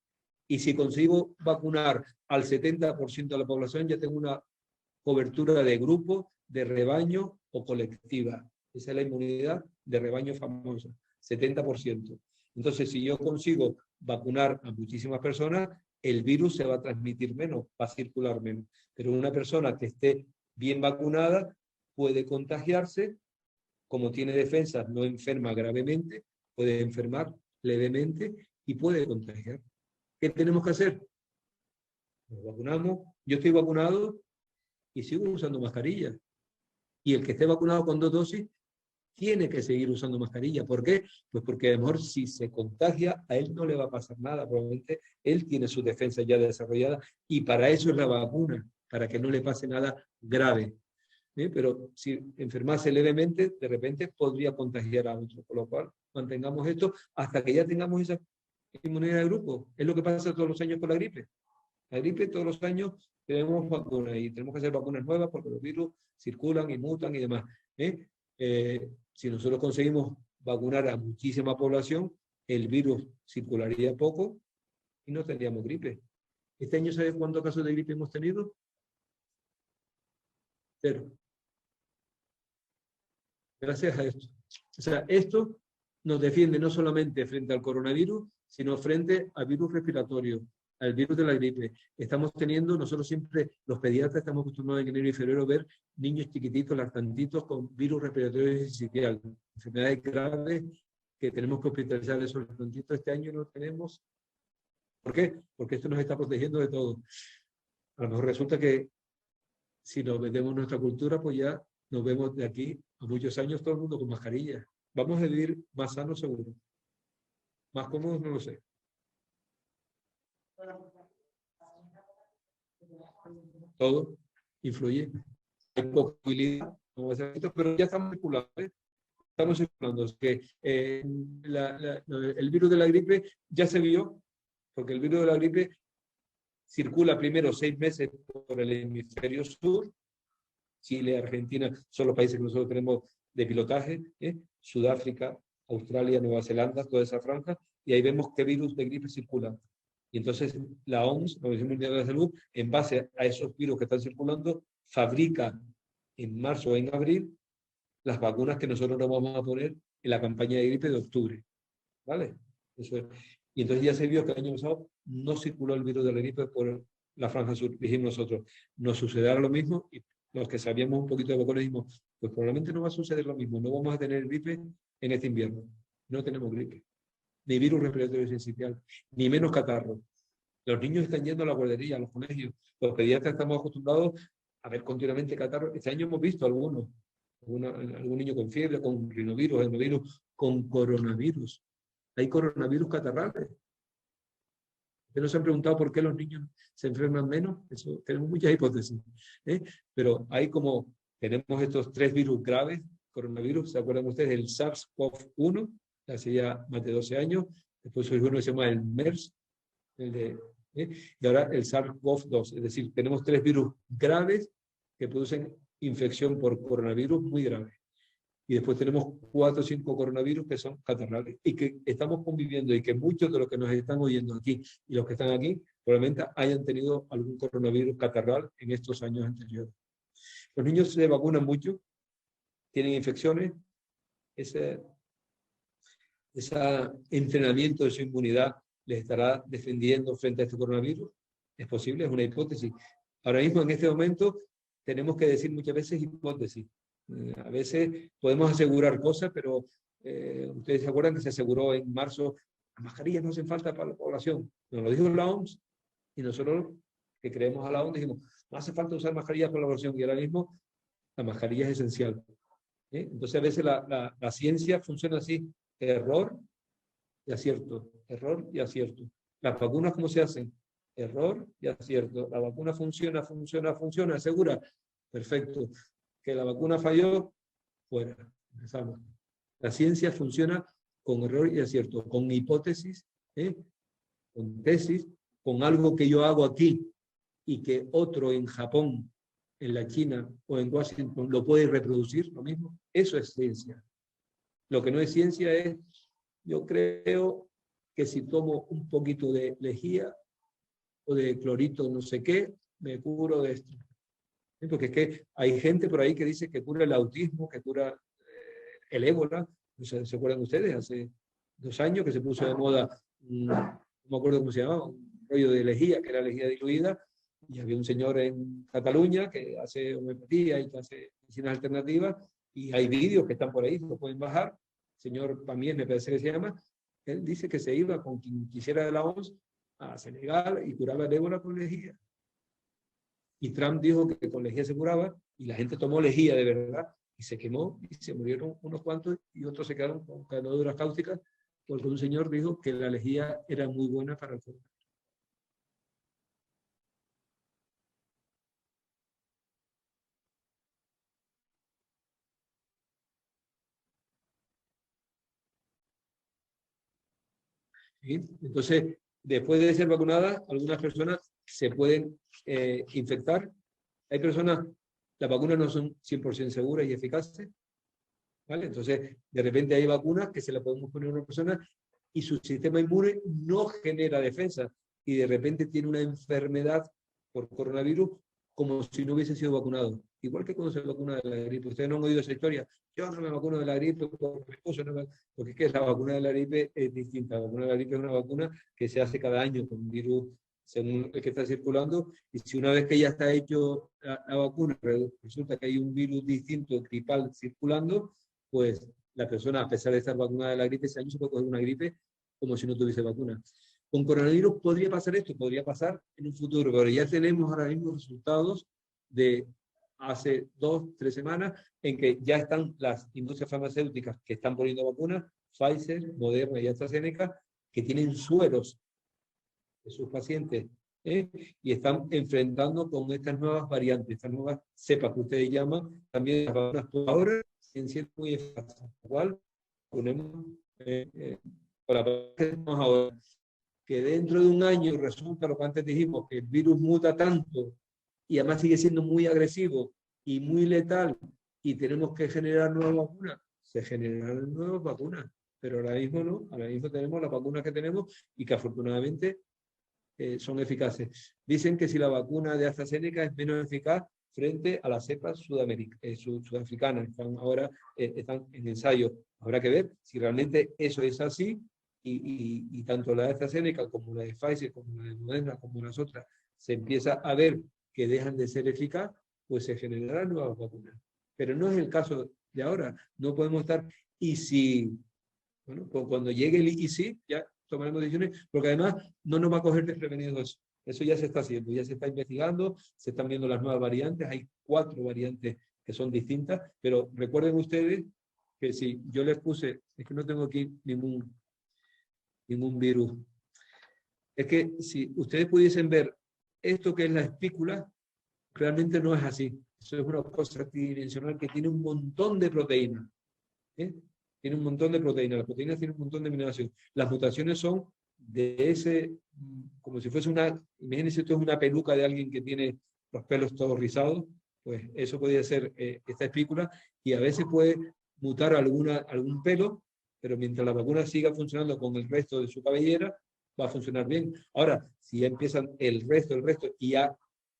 Y si consigo vacunar al 70% de la población, ya tengo una cobertura de grupo, de rebaño o colectiva. Esa es la inmunidad de rebaño famosa, 70%. Entonces, si yo consigo vacunar a muchísimas personas, el virus se va a transmitir menos, va a circular menos. Pero una persona que esté bien vacunada puede contagiarse, como tiene defensas, no enferma gravemente, puede enfermar levemente y puede contagiar. ¿Qué tenemos que hacer? Nos vacunamos. Yo estoy vacunado y sigo usando mascarilla. Y el que esté vacunado con 2 dosis tiene que seguir usando mascarilla. ¿Por qué? Pues porque a lo mejor si se contagia, a él no le va a pasar nada. Probablemente él tiene su defensa ya desarrollada y para eso es la vacuna, para que no le pase nada grave. Pero si enfermase levemente, de repente podría contagiar a otro. Por lo cual, mantengamos esto hasta que ya tengamos esa inmunidad de grupo. Es lo que pasa todos los años con la gripe. La gripe todos los años tenemos vacunas y tenemos que hacer vacunas nuevas porque los virus circulan y mutan y demás. Si nosotros conseguimos vacunar a muchísima población, el virus circularía poco y no tendríamos gripe. Este año, ¿sabes cuántos casos de gripe hemos tenido? 0. Gracias a esto. O sea, esto nos defiende no solamente frente al coronavirus, sino frente al virus respiratorio, al virus de la gripe. Estamos teniendo, nosotros siempre, los pediatras estamos acostumbrados en enero y febrero a ver niños chiquititos, lactantitos, con virus respiratorio sincitial, enfermedades graves que tenemos que hospitalizar esos lactantitos. Este año no tenemos. ¿Por qué? Porque esto nos está protegiendo de todo. A lo mejor resulta que si nos vendemos nuestra cultura, pues ya nos vemos de aquí a muchos años todo el mundo con mascarilla. Vamos a vivir más sanos seguro. Más cómodos no lo sé. Todo influye. Hay posibilidad, no va a ser esto, pero ya estamos circulando. Estamos circulando. Que, el virus de la gripe ya se vio, porque el virus de la gripe circula primero 6 meses por el hemisferio sur. Chile, Argentina, son los países que nosotros tenemos de pilotaje, Sudáfrica, Australia, Nueva Zelanda, toda esa franja, y ahí vemos qué virus de gripe circulan. Y entonces la OMS, la Organización Mundial de la Salud, en base a esos virus que están circulando, fabrica en marzo o en abril las vacunas que nosotros nos vamos a poner en la campaña de gripe de octubre. ¿Vale? Eso es. Y entonces ya se vio que el año pasado no circuló el virus de la gripe por la franja sur. Dijimos nosotros, nos sucederá lo mismo, y los que sabíamos un poquito de vacunas dijimos, pues probablemente no va a suceder lo mismo, no vamos a tener gripe en este invierno. No tenemos gripe, ni virus respiratorio sincitial, ni menos catarro. Los niños están yendo a la guardería, a los colegios. Los pediatras estamos acostumbrados a ver continuamente catarro. Este año hemos visto algunos. Algún niño con fiebre, con rinovirus, adenovirus, con coronavirus. Hay coronavirus catarrales. Ustedes nos han preguntado por qué los niños se enferman menos. Eso, tenemos muchas hipótesis. Pero hay como, tenemos estos 3 virus graves, coronavirus, ¿se acuerdan ustedes? El SARS-CoV-1, hace ya más de 12 años. Después surgió uno que se llama el MERS, y ahora el SARS-CoV-2. Es decir, tenemos 3 virus graves que producen infección por coronavirus muy grave. Y después tenemos 4 o 5 coronavirus que son catarrales y que estamos conviviendo, y que muchos de los que nos están oyendo aquí y los que están aquí probablemente hayan tenido algún coronavirus catarral en estos años anteriores. Los niños se vacunan mucho, tienen infecciones, ese entrenamiento de su inmunidad les estará defendiendo frente a este coronavirus. Es posible, es una hipótesis. Ahora mismo, en este momento, tenemos que decir muchas veces hipótesis. A veces podemos asegurar cosas, pero ustedes se acuerdan que se aseguró en marzo, las mascarillas no hacen falta para la población. Nos lo dijo la OMS, y nosotros que creemos a la OMS dijimos, no hace falta usar mascarillas para la población, y ahora mismo la mascarilla es esencial. Entonces a veces la ciencia funciona así, error y acierto, error y acierto. Las vacunas, ¿cómo se hacen? Error y acierto. La vacuna funciona, segura, perfecto. Que la vacuna falló, fuera. Empezamos. La ciencia funciona con error y acierto, con hipótesis, con tesis, con algo que yo hago aquí y que otro en Japón, en la China o en Washington lo puede reproducir, lo mismo. Eso es ciencia. Lo que no es ciencia es, yo creo que si tomo un poquito de lejía o de clorito no sé qué, me curo de esto. Porque es que hay gente por ahí que dice que cura el autismo, que cura el ébola. ¿Se acuerdan ustedes? Hace 2 años que se puso de moda, no me acuerdo cómo se llamaba, un rollo de lejía, que era lejía diluida, y había un señor en Cataluña que hace homeopatía y que hace medicinas alternativas, y hay vídeos que están por ahí, lo pueden bajar. El señor Pamiés, me parece que se llama, él dice que se iba con quien quisiera de la OMS a Senegal y curaba el ébola con lejía. Y Trump dijo que con lejía se curaba, y la gente tomó lejía de verdad, y se quemó, y se murieron unos cuantos, y otros se quedaron con quemaduras cáusticas, porque un señor dijo que la lejía era muy buena para el coronavirus. ¿Sí? Entonces, después de ser vacunadas, algunas personas se pueden infectar. Hay personas, las vacunas no son 100% seguras y eficaces, ¿vale? Entonces, de repente hay vacunas que se las podemos poner a una persona y su sistema inmune no genera defensa, y de repente tiene una enfermedad por coronavirus como si no hubiese sido vacunado. Igual que cuando se vacuna de la gripe. Ustedes no han oído esa historia. Yo no me vacuno de la gripe porque es que la vacuna de la gripe es distinta. La vacuna de la gripe es una vacuna que se hace cada año con un virus según el que está circulando, y si una vez que ya está hecho la vacuna resulta que hay un virus distinto, gripal, circulando, pues la persona, a pesar de estar vacunada de la gripe, ese año se puede coger una gripe como si no tuviese vacuna. Con coronavirus podría pasar esto, podría pasar en un futuro, pero ya tenemos ahora mismo resultados de hace 2, 3 semanas en que ya están las industrias farmacéuticas que están poniendo vacunas, Pfizer, Moderna y AstraZeneca, que tienen sueros de sus pacientes, y están enfrentando con estas nuevas variantes, estas nuevas cepas que ustedes llaman, también las vacunas por ahora, en siendo muy eficaces, lo cual ponemos para ahora, que dentro de un año resulta lo que antes dijimos, que el virus muta tanto y además sigue siendo muy agresivo y muy letal, y tenemos que generar nuevas vacunas, se generarán nuevas vacunas, pero ahora mismo no, ahora mismo tenemos las vacunas que tenemos y que afortunadamente son eficaces. Dicen que si la vacuna de AstraZeneca es menos eficaz frente a las cepas sudafricanas. Ahora están en ensayo. Habrá que ver si realmente eso es así y tanto la de AstraZeneca como la de Pfizer, como la de Moderna, como las otras, se empieza a ver que dejan de ser eficaz, pues se generarán nuevas vacunas. Pero no es el caso de ahora. No podemos estar, y si, bueno, cuando llegue el y si, ya tomaremos decisiones, porque además no nos va a coger desprevenidos eso. Eso ya se está haciendo, ya se está investigando, se están viendo las nuevas variantes, hay 4 variantes que son distintas, pero recuerden ustedes que si yo les puse, es que no tengo aquí ningún virus, es que si ustedes pudiesen ver esto que es la espícula, realmente no es así. Eso es una cosa tridimensional que tiene un montón de proteínas. Tiene un montón de proteínas. Las proteínas tienen un montón de aminoácidos. Las mutaciones son de ese, como si fuese una, imagínense esto es una peluca de alguien que tiene los pelos todos rizados, pues eso podría ser esta espícula, y a veces puede mutar algún pelo, pero mientras la vacuna siga funcionando con el resto de su cabellera, va a funcionar bien. Ahora, si ya empiezan el resto, y ya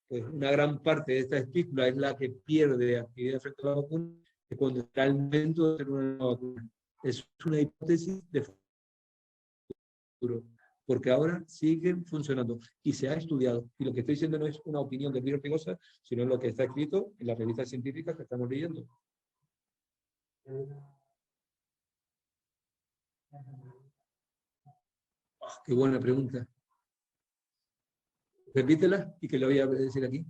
pues una gran parte de esta espícula es la que pierde actividad frente a la vacuna, es cuando está el momento de hacer una nueva vacuna. Es una hipótesis de futuro, porque ahora siguen funcionando y se ha estudiado. Y lo que estoy diciendo no es una opinión de Virus Pigosa, sino lo que está escrito en las revistas científicas que estamos leyendo. Qué buena pregunta. Repítela y que lo voy a decir aquí.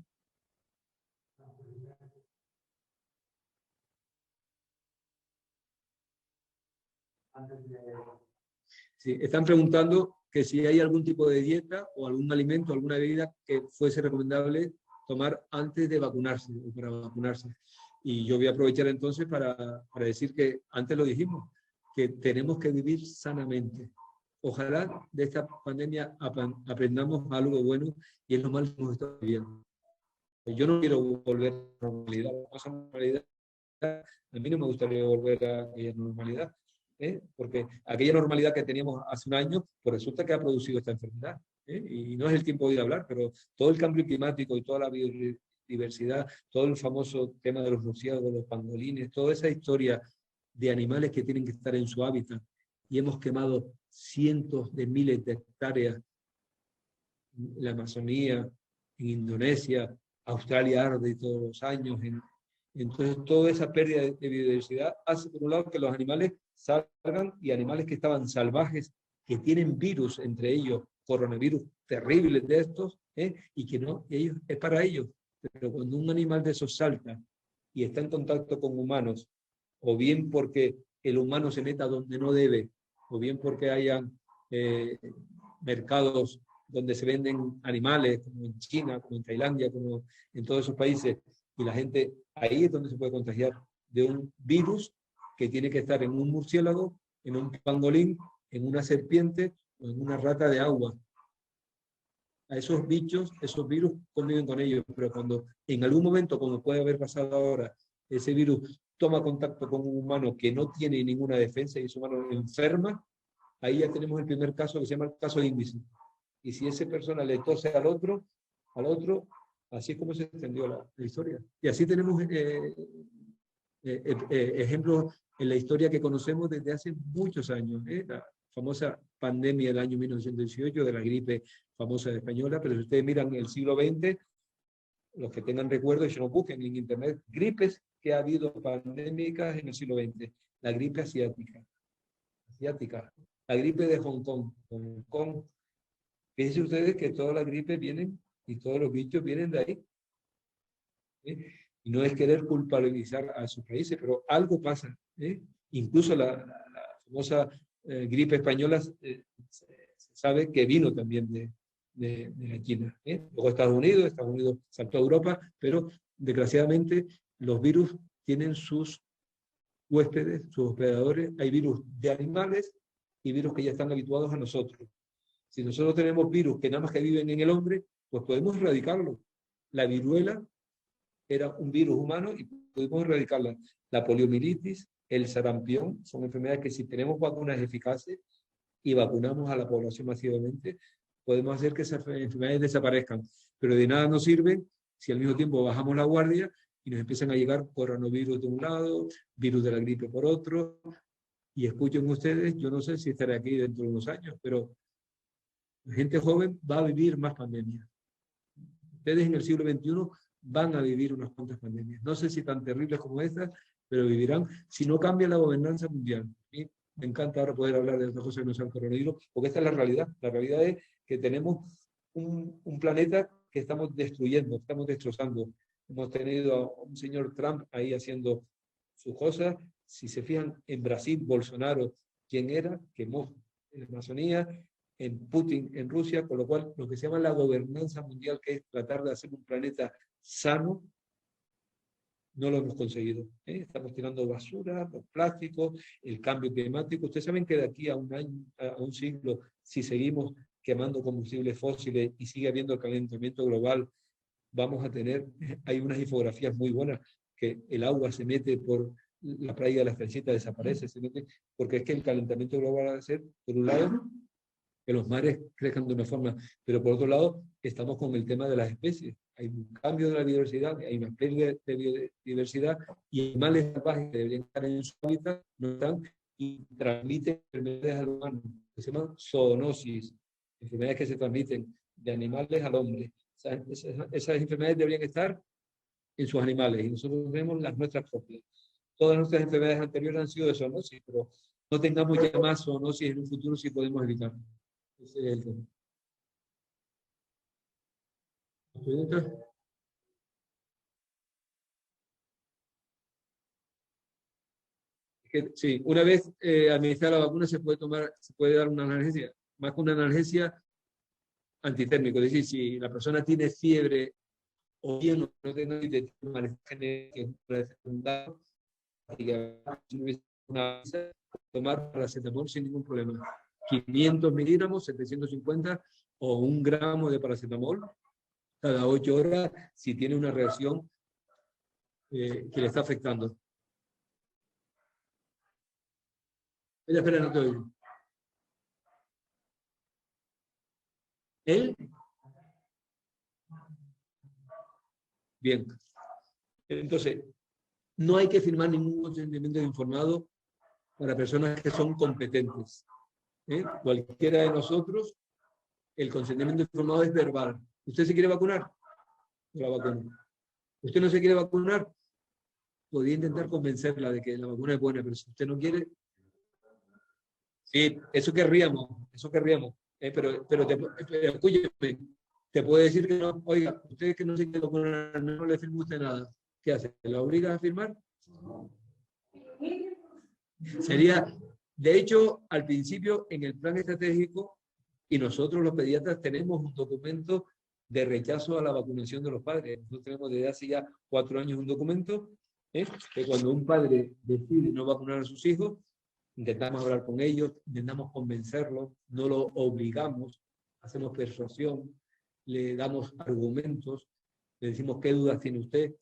Sí, están preguntando que si hay algún tipo de dieta o algún alimento, alguna bebida que fuese recomendable tomar antes de vacunarse o para vacunarse. Y yo voy a aprovechar entonces para decir que antes lo dijimos, que tenemos que vivir sanamente. Ojalá de esta pandemia aprendamos algo bueno, y es lo malo que hemos estado viviendo. Yo no quiero volver a la normalidad. A mí no me gustaría volver a aquella normalidad, porque aquella normalidad que teníamos hace un año, pues resulta que ha producido esta enfermedad. Y no es el tiempo de ir a hablar, pero todo el cambio climático y toda la biodiversidad, todo el famoso tema de los murciélagos, los pangolines, toda esa historia de animales que tienen que estar en su hábitat, y hemos quemado cientos de miles de hectáreas en la Amazonía, en Indonesia, Australia arde todos los años. Entonces, toda esa pérdida de biodiversidad hace, por un lado, que los animales salgan, y animales que estaban salvajes, que tienen virus, entre ellos coronavirus terribles de estos, y que no, ellos, es para ellos. Pero cuando un animal de esos salta y está en contacto con humanos, o bien porque el humano se meta donde no debe, o bien porque hayan mercados donde se venden animales, como en China, como en Tailandia, como en todos esos países, y la gente, ahí es donde se puede contagiar de un virus que tiene que estar en un murciélago, en un pangolín, en una serpiente o en una rata de agua. A esos bichos, esos virus conviven con ellos, pero cuando en algún momento, como puede haber pasado ahora, ese virus toma contacto con un humano que no tiene ninguna defensa y ese humano enferma, ahí ya tenemos el primer caso, que se llama el caso de índice. Y si esa persona le tose al otro, así es como se extendió la historia. Y así tenemos ejemplos en la historia que conocemos desde hace muchos años. La famosa pandemia del año 1918, de la gripe famosa española, pero si ustedes miran el siglo XX, los que tengan recuerdo, y si no busquen en internet, gripes que ha habido pandémicas en el siglo XX. La gripe asiática, la gripe de Hong Kong. Fíjense ustedes que todas las gripes vienen y todos los bichos vienen de ahí. Y no es querer culpabilizar a sus países, pero algo pasa. Incluso la famosa gripe española se sabe que vino también de la China. Luego Estados Unidos saltó a Europa, pero desgraciadamente los virus tienen sus huéspedes, sus hospedadores. Hay virus de animales y virus que ya están habituados a nosotros. Si nosotros tenemos virus que nada más que viven en el hombre, pues podemos erradicarlo. La viruela era un virus humano y pudimos erradicarla. La poliomielitis, el sarampión, son enfermedades que si tenemos vacunas eficaces y vacunamos a la población masivamente, podemos hacer que esas enfermedades desaparezcan. Pero de nada nos sirve si al mismo tiempo bajamos la guardia y nos empiezan a llegar coronavirus de un lado, virus de la gripe por otro? Y escuchen ustedes, yo no sé si estaré aquí dentro de unos años, pero la gente joven va a vivir más pandemias. Ustedes en el siglo XXI van a vivir unas cuantas pandemias. No sé si tan terribles como estas, pero vivirán si no cambia la gobernanza mundial. Y me encanta ahora poder hablar de otra cosa que no sea el coronavirus, porque esta es la realidad. La realidad es que tenemos un planeta que estamos destruyendo, estamos destrozando. Hemos tenido a un señor Trump ahí haciendo sus cosas. Si se fijan, en Brasil, Bolsonaro, ¿quién era? Quemó en la Amazonía, en Putin en Rusia, con lo cual lo que se llama la gobernanza mundial, que es tratar de hacer un planeta sano, no lo hemos conseguido. Estamos tirando basura, los plásticos, el cambio climático. Ustedes saben que de aquí a un año, a un siglo, si seguimos quemando combustibles fósiles y sigue habiendo el calentamiento global, vamos a tener, hay unas infografías muy buenas, que el agua se mete por la playa de las Trencitas, desaparece, se mete, porque es que el calentamiento global va a ser, por un lado, que los mares crezcan de una forma, pero por otro lado, estamos con el tema de las especies. Hay un cambio de la biodiversidad, hay una pérdida de biodiversidad, y animales salvajes que deberían estar en su hábitat no están y transmiten enfermedades al humano, que se llaman zoonosis, enfermedades que se transmiten de animales al hombre. Esas enfermedades deberían estar en sus animales y nosotros vemos las nuestras propias. Todas nuestras enfermedades anteriores han sido de zoonosis, pero no tengamos ya más zoonosis en un futuro si podemos evitarlo. Ese es el tema. ¿Preguntas? Sí, una vez administrada la vacuna se puede dar una analgesia, más que una analgesia antitérmico, es decir, si la persona tiene fiebre o bien no tiene tomar paracetamol sin ningún problema. 500 miligramos, 750 o 1 gramo de paracetamol cada 8 horas si tiene una reacción que le está afectando. Espera, no te oigo. ¿Él? Bien. Entonces, no hay que firmar ningún consentimiento informado para personas que son competentes. Cualquiera de nosotros, el consentimiento informado es verbal. ¿Usted se quiere vacunar? La vacuna. ¿Usted no se quiere vacunar? Podría intentar convencerla de que la vacuna es buena, pero si usted no quiere, sí, eso querríamos. Pero escúcheme, te puede decir que no, oiga, usted que no se quiere vacunar, no le firma usted nada. ¿Qué hace? ¿La obliga a firmar? Sería, de hecho, al principio, en el plan estratégico, y nosotros los pediatras tenemos un documento de rechazo a la vacunación de los padres. Nosotros tenemos desde hace ya 4 años un documento que cuando un padre decide no vacunar a sus hijos, intentamos hablar con ellos, intentamos convencerlos, no lo obligamos, hacemos persuasión, le damos argumentos, le decimos qué dudas tiene usted,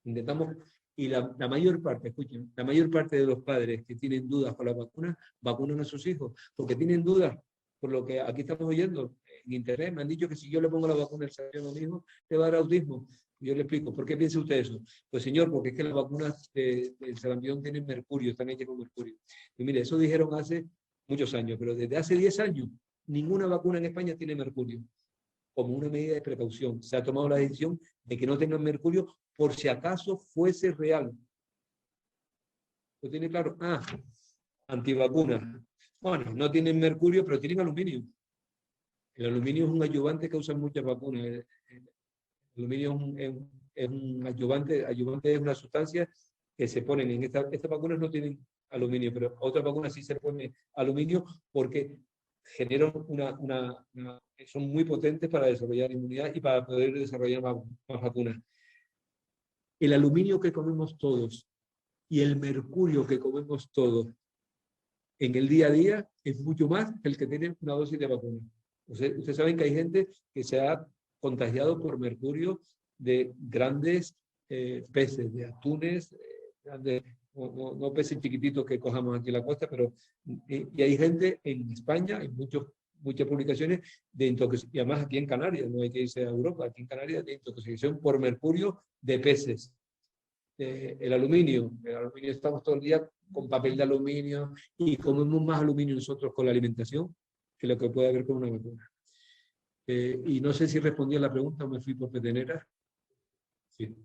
intentamos, y la mayor parte, escuchen, la mayor parte de los padres que tienen dudas con la vacuna, vacunan a sus hijos, porque tienen dudas, por lo que aquí estamos oyendo en internet, me han dicho que si yo le pongo la vacuna al sarampión a mi hijo, le va a dar autismo. Yo le explico, ¿por qué piensa usted eso? Pues señor, porque es que las vacunas del sarampión tienen mercurio, están hechas con mercurio. Y mire, eso dijeron hace muchos años, pero desde hace 10 años, ninguna vacuna en España tiene mercurio. Como una medida de precaución, se ha tomado la decisión de que no tengan mercurio por si acaso fuese real. ¿Lo tiene claro? Antivacunas. Bueno, no tienen mercurio, pero tienen aluminio. El aluminio es un ayudante que usan muchas vacunas. El aluminio es un ayudante es una sustancia que se ponen en estas vacunas no tienen aluminio, pero otras vacunas sí se pone aluminio porque generan son muy potentes para desarrollar inmunidad y para poder desarrollar más vacunas. El aluminio que comemos todos y el mercurio que comemos todos en el día a día es mucho más que el que tiene una dosis de vacuna. Ustedes saben que hay gente que se ha contagiado por mercurio de grandes peces, de atunes, grandes, no peces chiquititos que cojamos aquí en la costa, pero y hay gente en España, hay muchos muchas publicaciones de intoxicación, y además aquí en Canarias, no hay que irse a Europa, aquí en Canarias de intoxicación por mercurio de peces. El aluminio estamos todo el día con papel de aluminio y comemos más aluminio nosotros con la alimentación que lo que puede haber con una vacuna. Y no sé si respondí a la pregunta o me fui por petenera. Sí.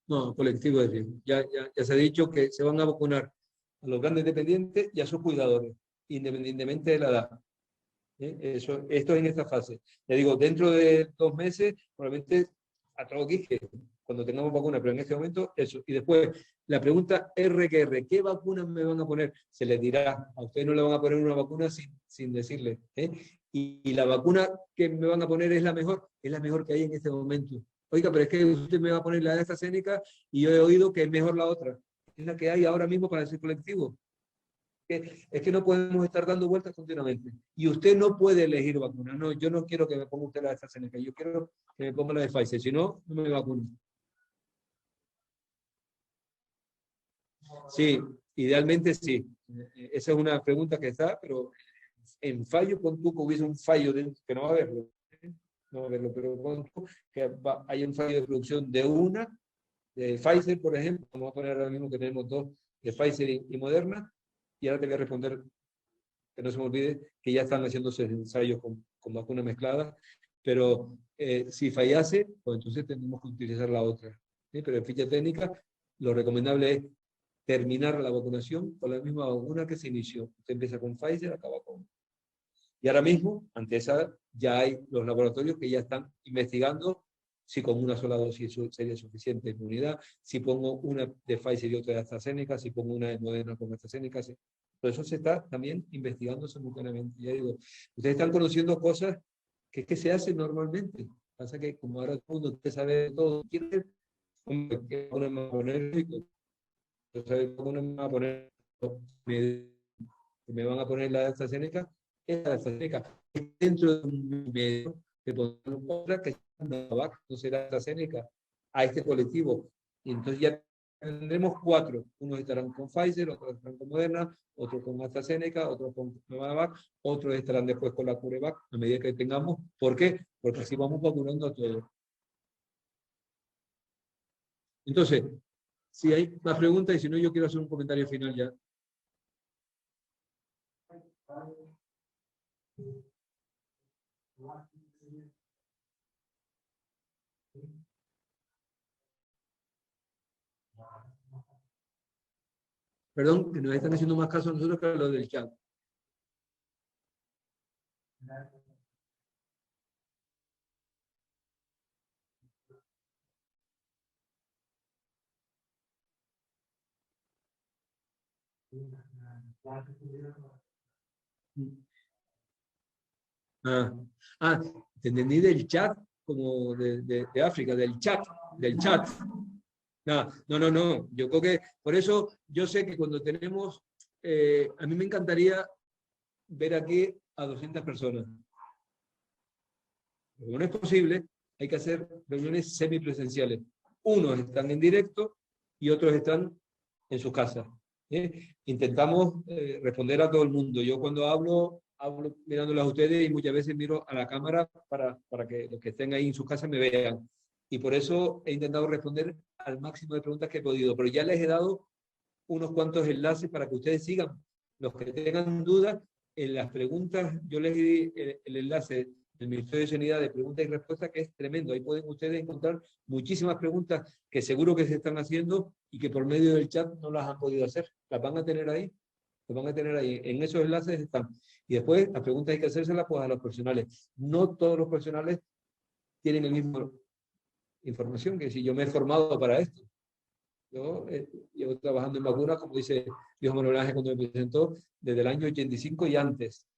No, colectivo de riesgo. Ya se ha dicho que se van a vacunar a los grandes dependientes y a sus cuidadores, independientemente de la edad. Esto es en esta fase. Le digo, dentro de 2 meses, probablemente a todo que cuando tengamos vacuna, pero en este momento eso. Y después, la pregunta RQR, ¿qué vacunas me van a poner? Se les dirá, a ustedes no le van a poner una vacuna sin decirle. Y la vacuna que me van a poner es la mejor que hay en este momento. Oiga, pero es que usted me va a poner la de AstraZeneca y yo he oído que es mejor la otra. Es la que hay ahora mismo para ese colectivo. Es que no podemos estar dando vueltas continuamente. Y usted no puede elegir vacuna. No, yo no quiero que me ponga usted la de AstraZeneca, yo quiero que me ponga la de Pfizer, si no, no me vacuno. Sí, idealmente sí. Esa es una pregunta que está, pero en fallo, con tú que hubiese un fallo, que no va a haberlo, no va a haberlo, pero con tú que hay un fallo de producción de una, de Pfizer, por ejemplo, vamos a poner ahora mismo que tenemos 2, de Pfizer y Moderna, y ahora te voy a responder que no se me olvide que ya están haciéndose ensayos con vacunas mezcladas, pero si fallase, pues entonces tenemos que utilizar la otra. ¿Sí? Pero en ficha técnica, lo recomendable es terminar la vacunación con la misma vacuna que se inició. Usted empieza con Pfizer, acaba con... Y ahora mismo, ante esa, ya hay los laboratorios que ya están investigando si con una sola dosis sería suficiente inmunidad, si pongo una de Pfizer y otra de AstraZeneca, si pongo una de Moderna con AstraZeneca. Por eso se está también investigando simultáneamente. Ya digo, ustedes están conociendo cosas que se hacen normalmente. Pasa que como ahora todo el mundo quiere saber todo, quiere que uno me va a poner, uno me va a poner, me van a poner la de AstraZeneca, es la de AstraZeneca. Dentro de un medio que pondrán otra que no será AstraZeneca a este colectivo. Y entonces ya tendremos 4. Unos estarán con Pfizer, otros estarán con Moderna, otros con AstraZeneca, otros con Novavax, otros estarán después con la CureVac a medida que tengamos. ¿Por qué? Porque así vamos vacunando a todos. Entonces, si hay más preguntas y si no, yo quiero hacer un comentario final ya. Perdón, que nos están haciendo más caso a nosotros que a los del chat. Te entendí del chat como de África, del chat. No. Yo creo que por eso yo sé que cuando tenemos, a mí me encantaría ver aquí a 200 personas. Como no es posible, hay que hacer reuniones semipresenciales. Unos están en directo y otros están en sus casas. Intentamos responder a todo el mundo. Yo cuando hablo mirándolos a ustedes y muchas veces miro a la cámara para que los que estén ahí en sus casas me vean. Y por eso he intentado responder al máximo de preguntas que he podido. Pero ya les he dado unos cuantos enlaces para que ustedes sigan. Los que tengan dudas, en las preguntas, yo les di el enlace del Ministerio de Sanidad de preguntas y respuestas, que es tremendo. Ahí pueden ustedes encontrar muchísimas preguntas que seguro que se están haciendo y que por medio del chat no las han podido hacer. Las van a tener ahí. Las van a tener ahí. En esos enlaces están. Y después, las preguntas hay que hacérselas pues, a los profesionales. No todos los profesionales tienen la misma información que si yo me he formado para esto. Yo llevo trabajando en vacunas, como dice Dios Manuel Ángel cuando me presentó, desde el año 85 y antes.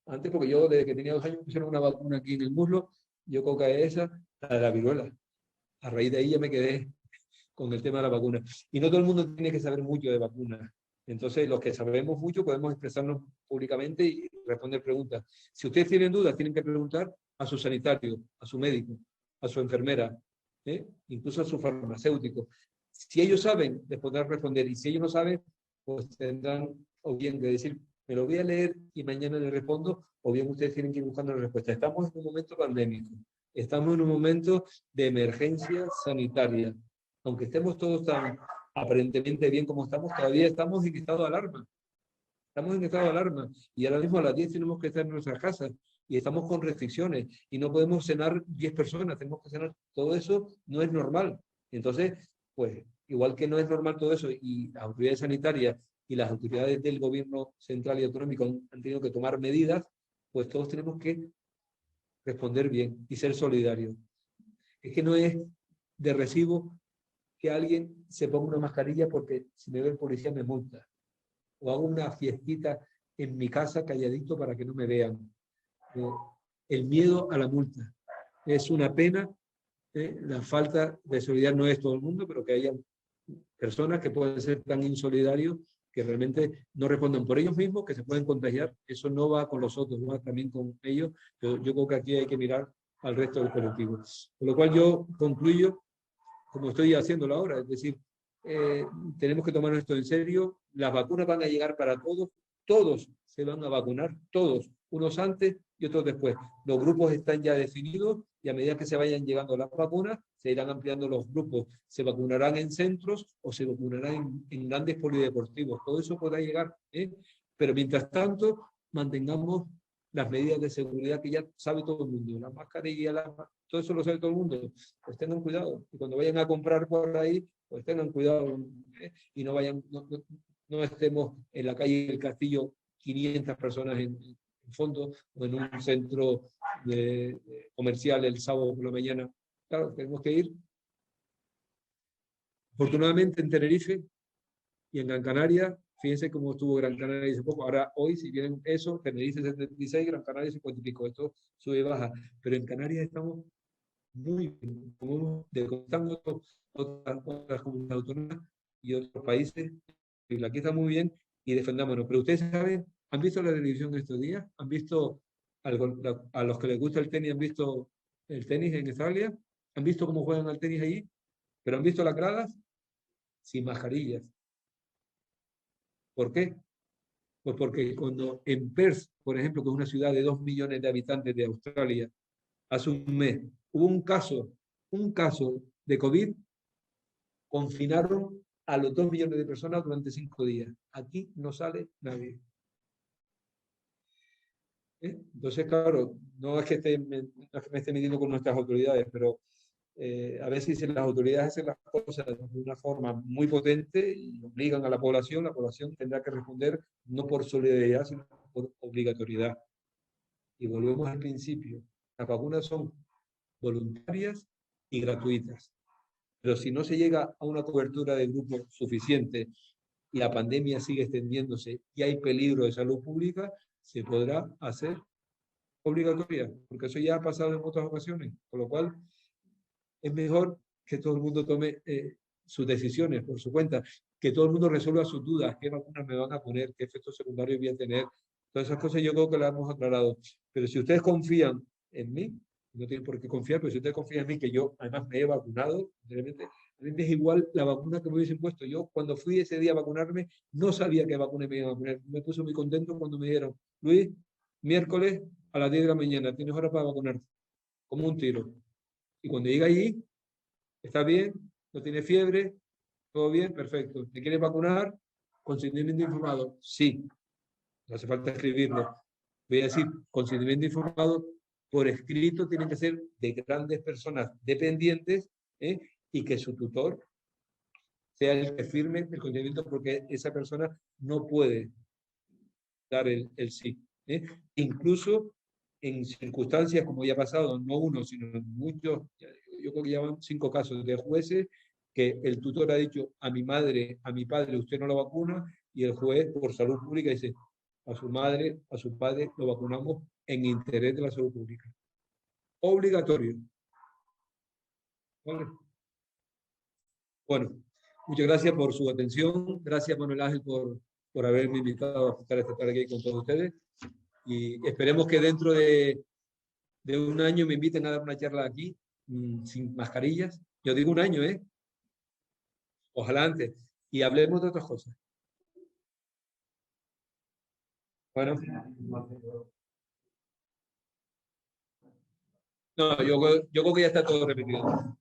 Antes, porque yo desde que tenía 2 años me pusieron una vacuna aquí en el muslo, yo coca esa, la de la viruela. A raíz de ahí ya me quedé con el tema de la vacuna. Y no todo el mundo tiene que saber mucho de vacunas. Entonces, los que sabemos mucho podemos expresarnos públicamente y responder preguntas. Si ustedes tienen dudas, tienen que preguntar a su sanitario, a su médico, a su enfermera, incluso a su farmacéutico. Si ellos saben, les podrán responder. Y si ellos no saben, pues tendrán o bien que decir, me lo voy a leer y mañana le respondo, o bien ustedes tienen que ir buscando la respuesta. Estamos en un momento pandémico. Estamos en un momento de emergencia sanitaria. Aunque estemos todos tan aparentemente bien como estamos, todavía estamos en estado de alarma. Estamos en estado de alarma. Y ahora mismo a las 10 tenemos que estar en nuestras casas. Y estamos con restricciones. Y no podemos cenar 10 personas. Tenemos que cenar. Todo eso no es normal. Entonces, pues, igual que no es normal todo eso, y las autoridades sanitarias y las autoridades del gobierno central y autonómico han tenido que tomar medidas, pues todos tenemos que responder bien y ser solidarios. Es que no es de recibo que alguien se ponga una mascarilla porque si me ve el policía me multa. O hago una fiestita en mi casa calladito para que no me vean. El miedo a la multa. Es una pena. La falta de solidaridad no es todo el mundo, pero que haya personas que pueden ser tan insolidarios que realmente no responden por ellos mismos, que se pueden contagiar. Eso no va con los otros, va también con ellos. Pero yo creo que aquí hay que mirar al resto del colectivo. Con lo cual yo concluyo como estoy haciéndolo ahora, es decir, tenemos que tomar esto en serio, las vacunas van a llegar para todos, todos se van a vacunar, todos, unos antes y otros después. Los grupos están ya definidos y a medida que se vayan llegando las vacunas, se irán ampliando los grupos, se vacunarán en centros o se vacunarán en grandes polideportivos, todo eso podrá llegar, pero mientras tanto mantengamos las medidas de seguridad que ya sabe todo el mundo, la mascarilla, todo eso lo sabe todo el mundo, pues tengan cuidado. Y cuando vayan a comprar por ahí, pues tengan cuidado, y no vayan, no estemos en la calle del Castillo 500 personas en fondo o en un centro comercial el sábado por la mañana. Claro, tenemos que ir. Afortunadamente en Tenerife y en Gran Canaria, fíjense cómo estuvo Gran Canaria hace poco. Ahora, hoy, si vienen eso, Tenerife 76, Gran Canaria 50 y pico. Esto sube y baja. Pero en Canarias estamos muy bien, como descontando otras comunidades autónomas y otros países. Y aquí está muy bien y defendámonos. Pero ustedes saben, ¿han visto la televisión estos días? ¿Han visto a los que les gusta el tenis, han visto el tenis en Australia? ¿Han visto cómo juegan al tenis allí? ¿Pero han visto las gradas? Sin mascarillas. ¿Por qué? Pues porque cuando en Perth, por ejemplo, que es una ciudad de 2 millones de habitantes de Australia, hace un mes hubo un caso de COVID, confinaron a los 2 millones de personas durante 5 días. Aquí no sale nadie. Entonces, claro, no es que me esté midiendo con nuestras autoridades, pero a veces si las autoridades hacen las cosas de una forma muy potente y obligan a la población tendrá que responder no por solidaridad, sino por obligatoriedad. Y volvemos al principio. Las vacunas son voluntarias y gratuitas. Pero si no se llega a una cobertura de grupo suficiente y la pandemia sigue extendiéndose y hay peligro de salud pública, se podrá hacer obligatoria, porque eso ya ha pasado en otras ocasiones. Con lo cual, es mejor que todo el mundo tome sus decisiones por su cuenta, que todo el mundo resuelva sus dudas, qué vacunas me van a poner, qué efectos secundarios voy a tener. Todas esas cosas yo creo que las hemos aclarado. Pero si ustedes confían en mí, no tienen por qué confiar, pero si ustedes confían en mí, que yo además me he vacunado, realmente, a mí me es igual la vacuna que me hubiesen puesto. Yo cuando fui ese día a vacunarme, no sabía qué vacuna me iban a poner. Me puse muy contento cuando me dijeron, Luis, miércoles a las 10 de la mañana, tienes hora para vacunarte, como un tiro. Y cuando llega allí, está bien, no tiene fiebre, todo bien, perfecto. ¿Te quieres vacunar? Consentimiento informado. Sí, no hace falta escribirlo. Voy a decir, consentimiento informado por escrito tiene que ser de grandes personas dependientes, y que su tutor sea el que firme el consentimiento porque esa persona no puede dar el sí. Incluso en circunstancias como ya ha pasado, no uno, sino muchos, yo creo que ya van 5 casos de jueces que el tutor ha dicho a mi madre, a mi padre, usted no lo vacuna, y el juez por salud pública dice a su madre, a su padre lo vacunamos en interés de la salud pública. Obligatorio. ¿Vale? Bueno, muchas gracias por su atención. Gracias, Manuel Ángel, por haberme invitado a estar esta tarde aquí con todos ustedes. Y esperemos que dentro de un año me inviten a dar una charla aquí, sin mascarillas. Yo digo un año, ¿eh? Ojalá antes. Y hablemos de otras cosas. Bueno, no, yo creo que ya está todo repetido.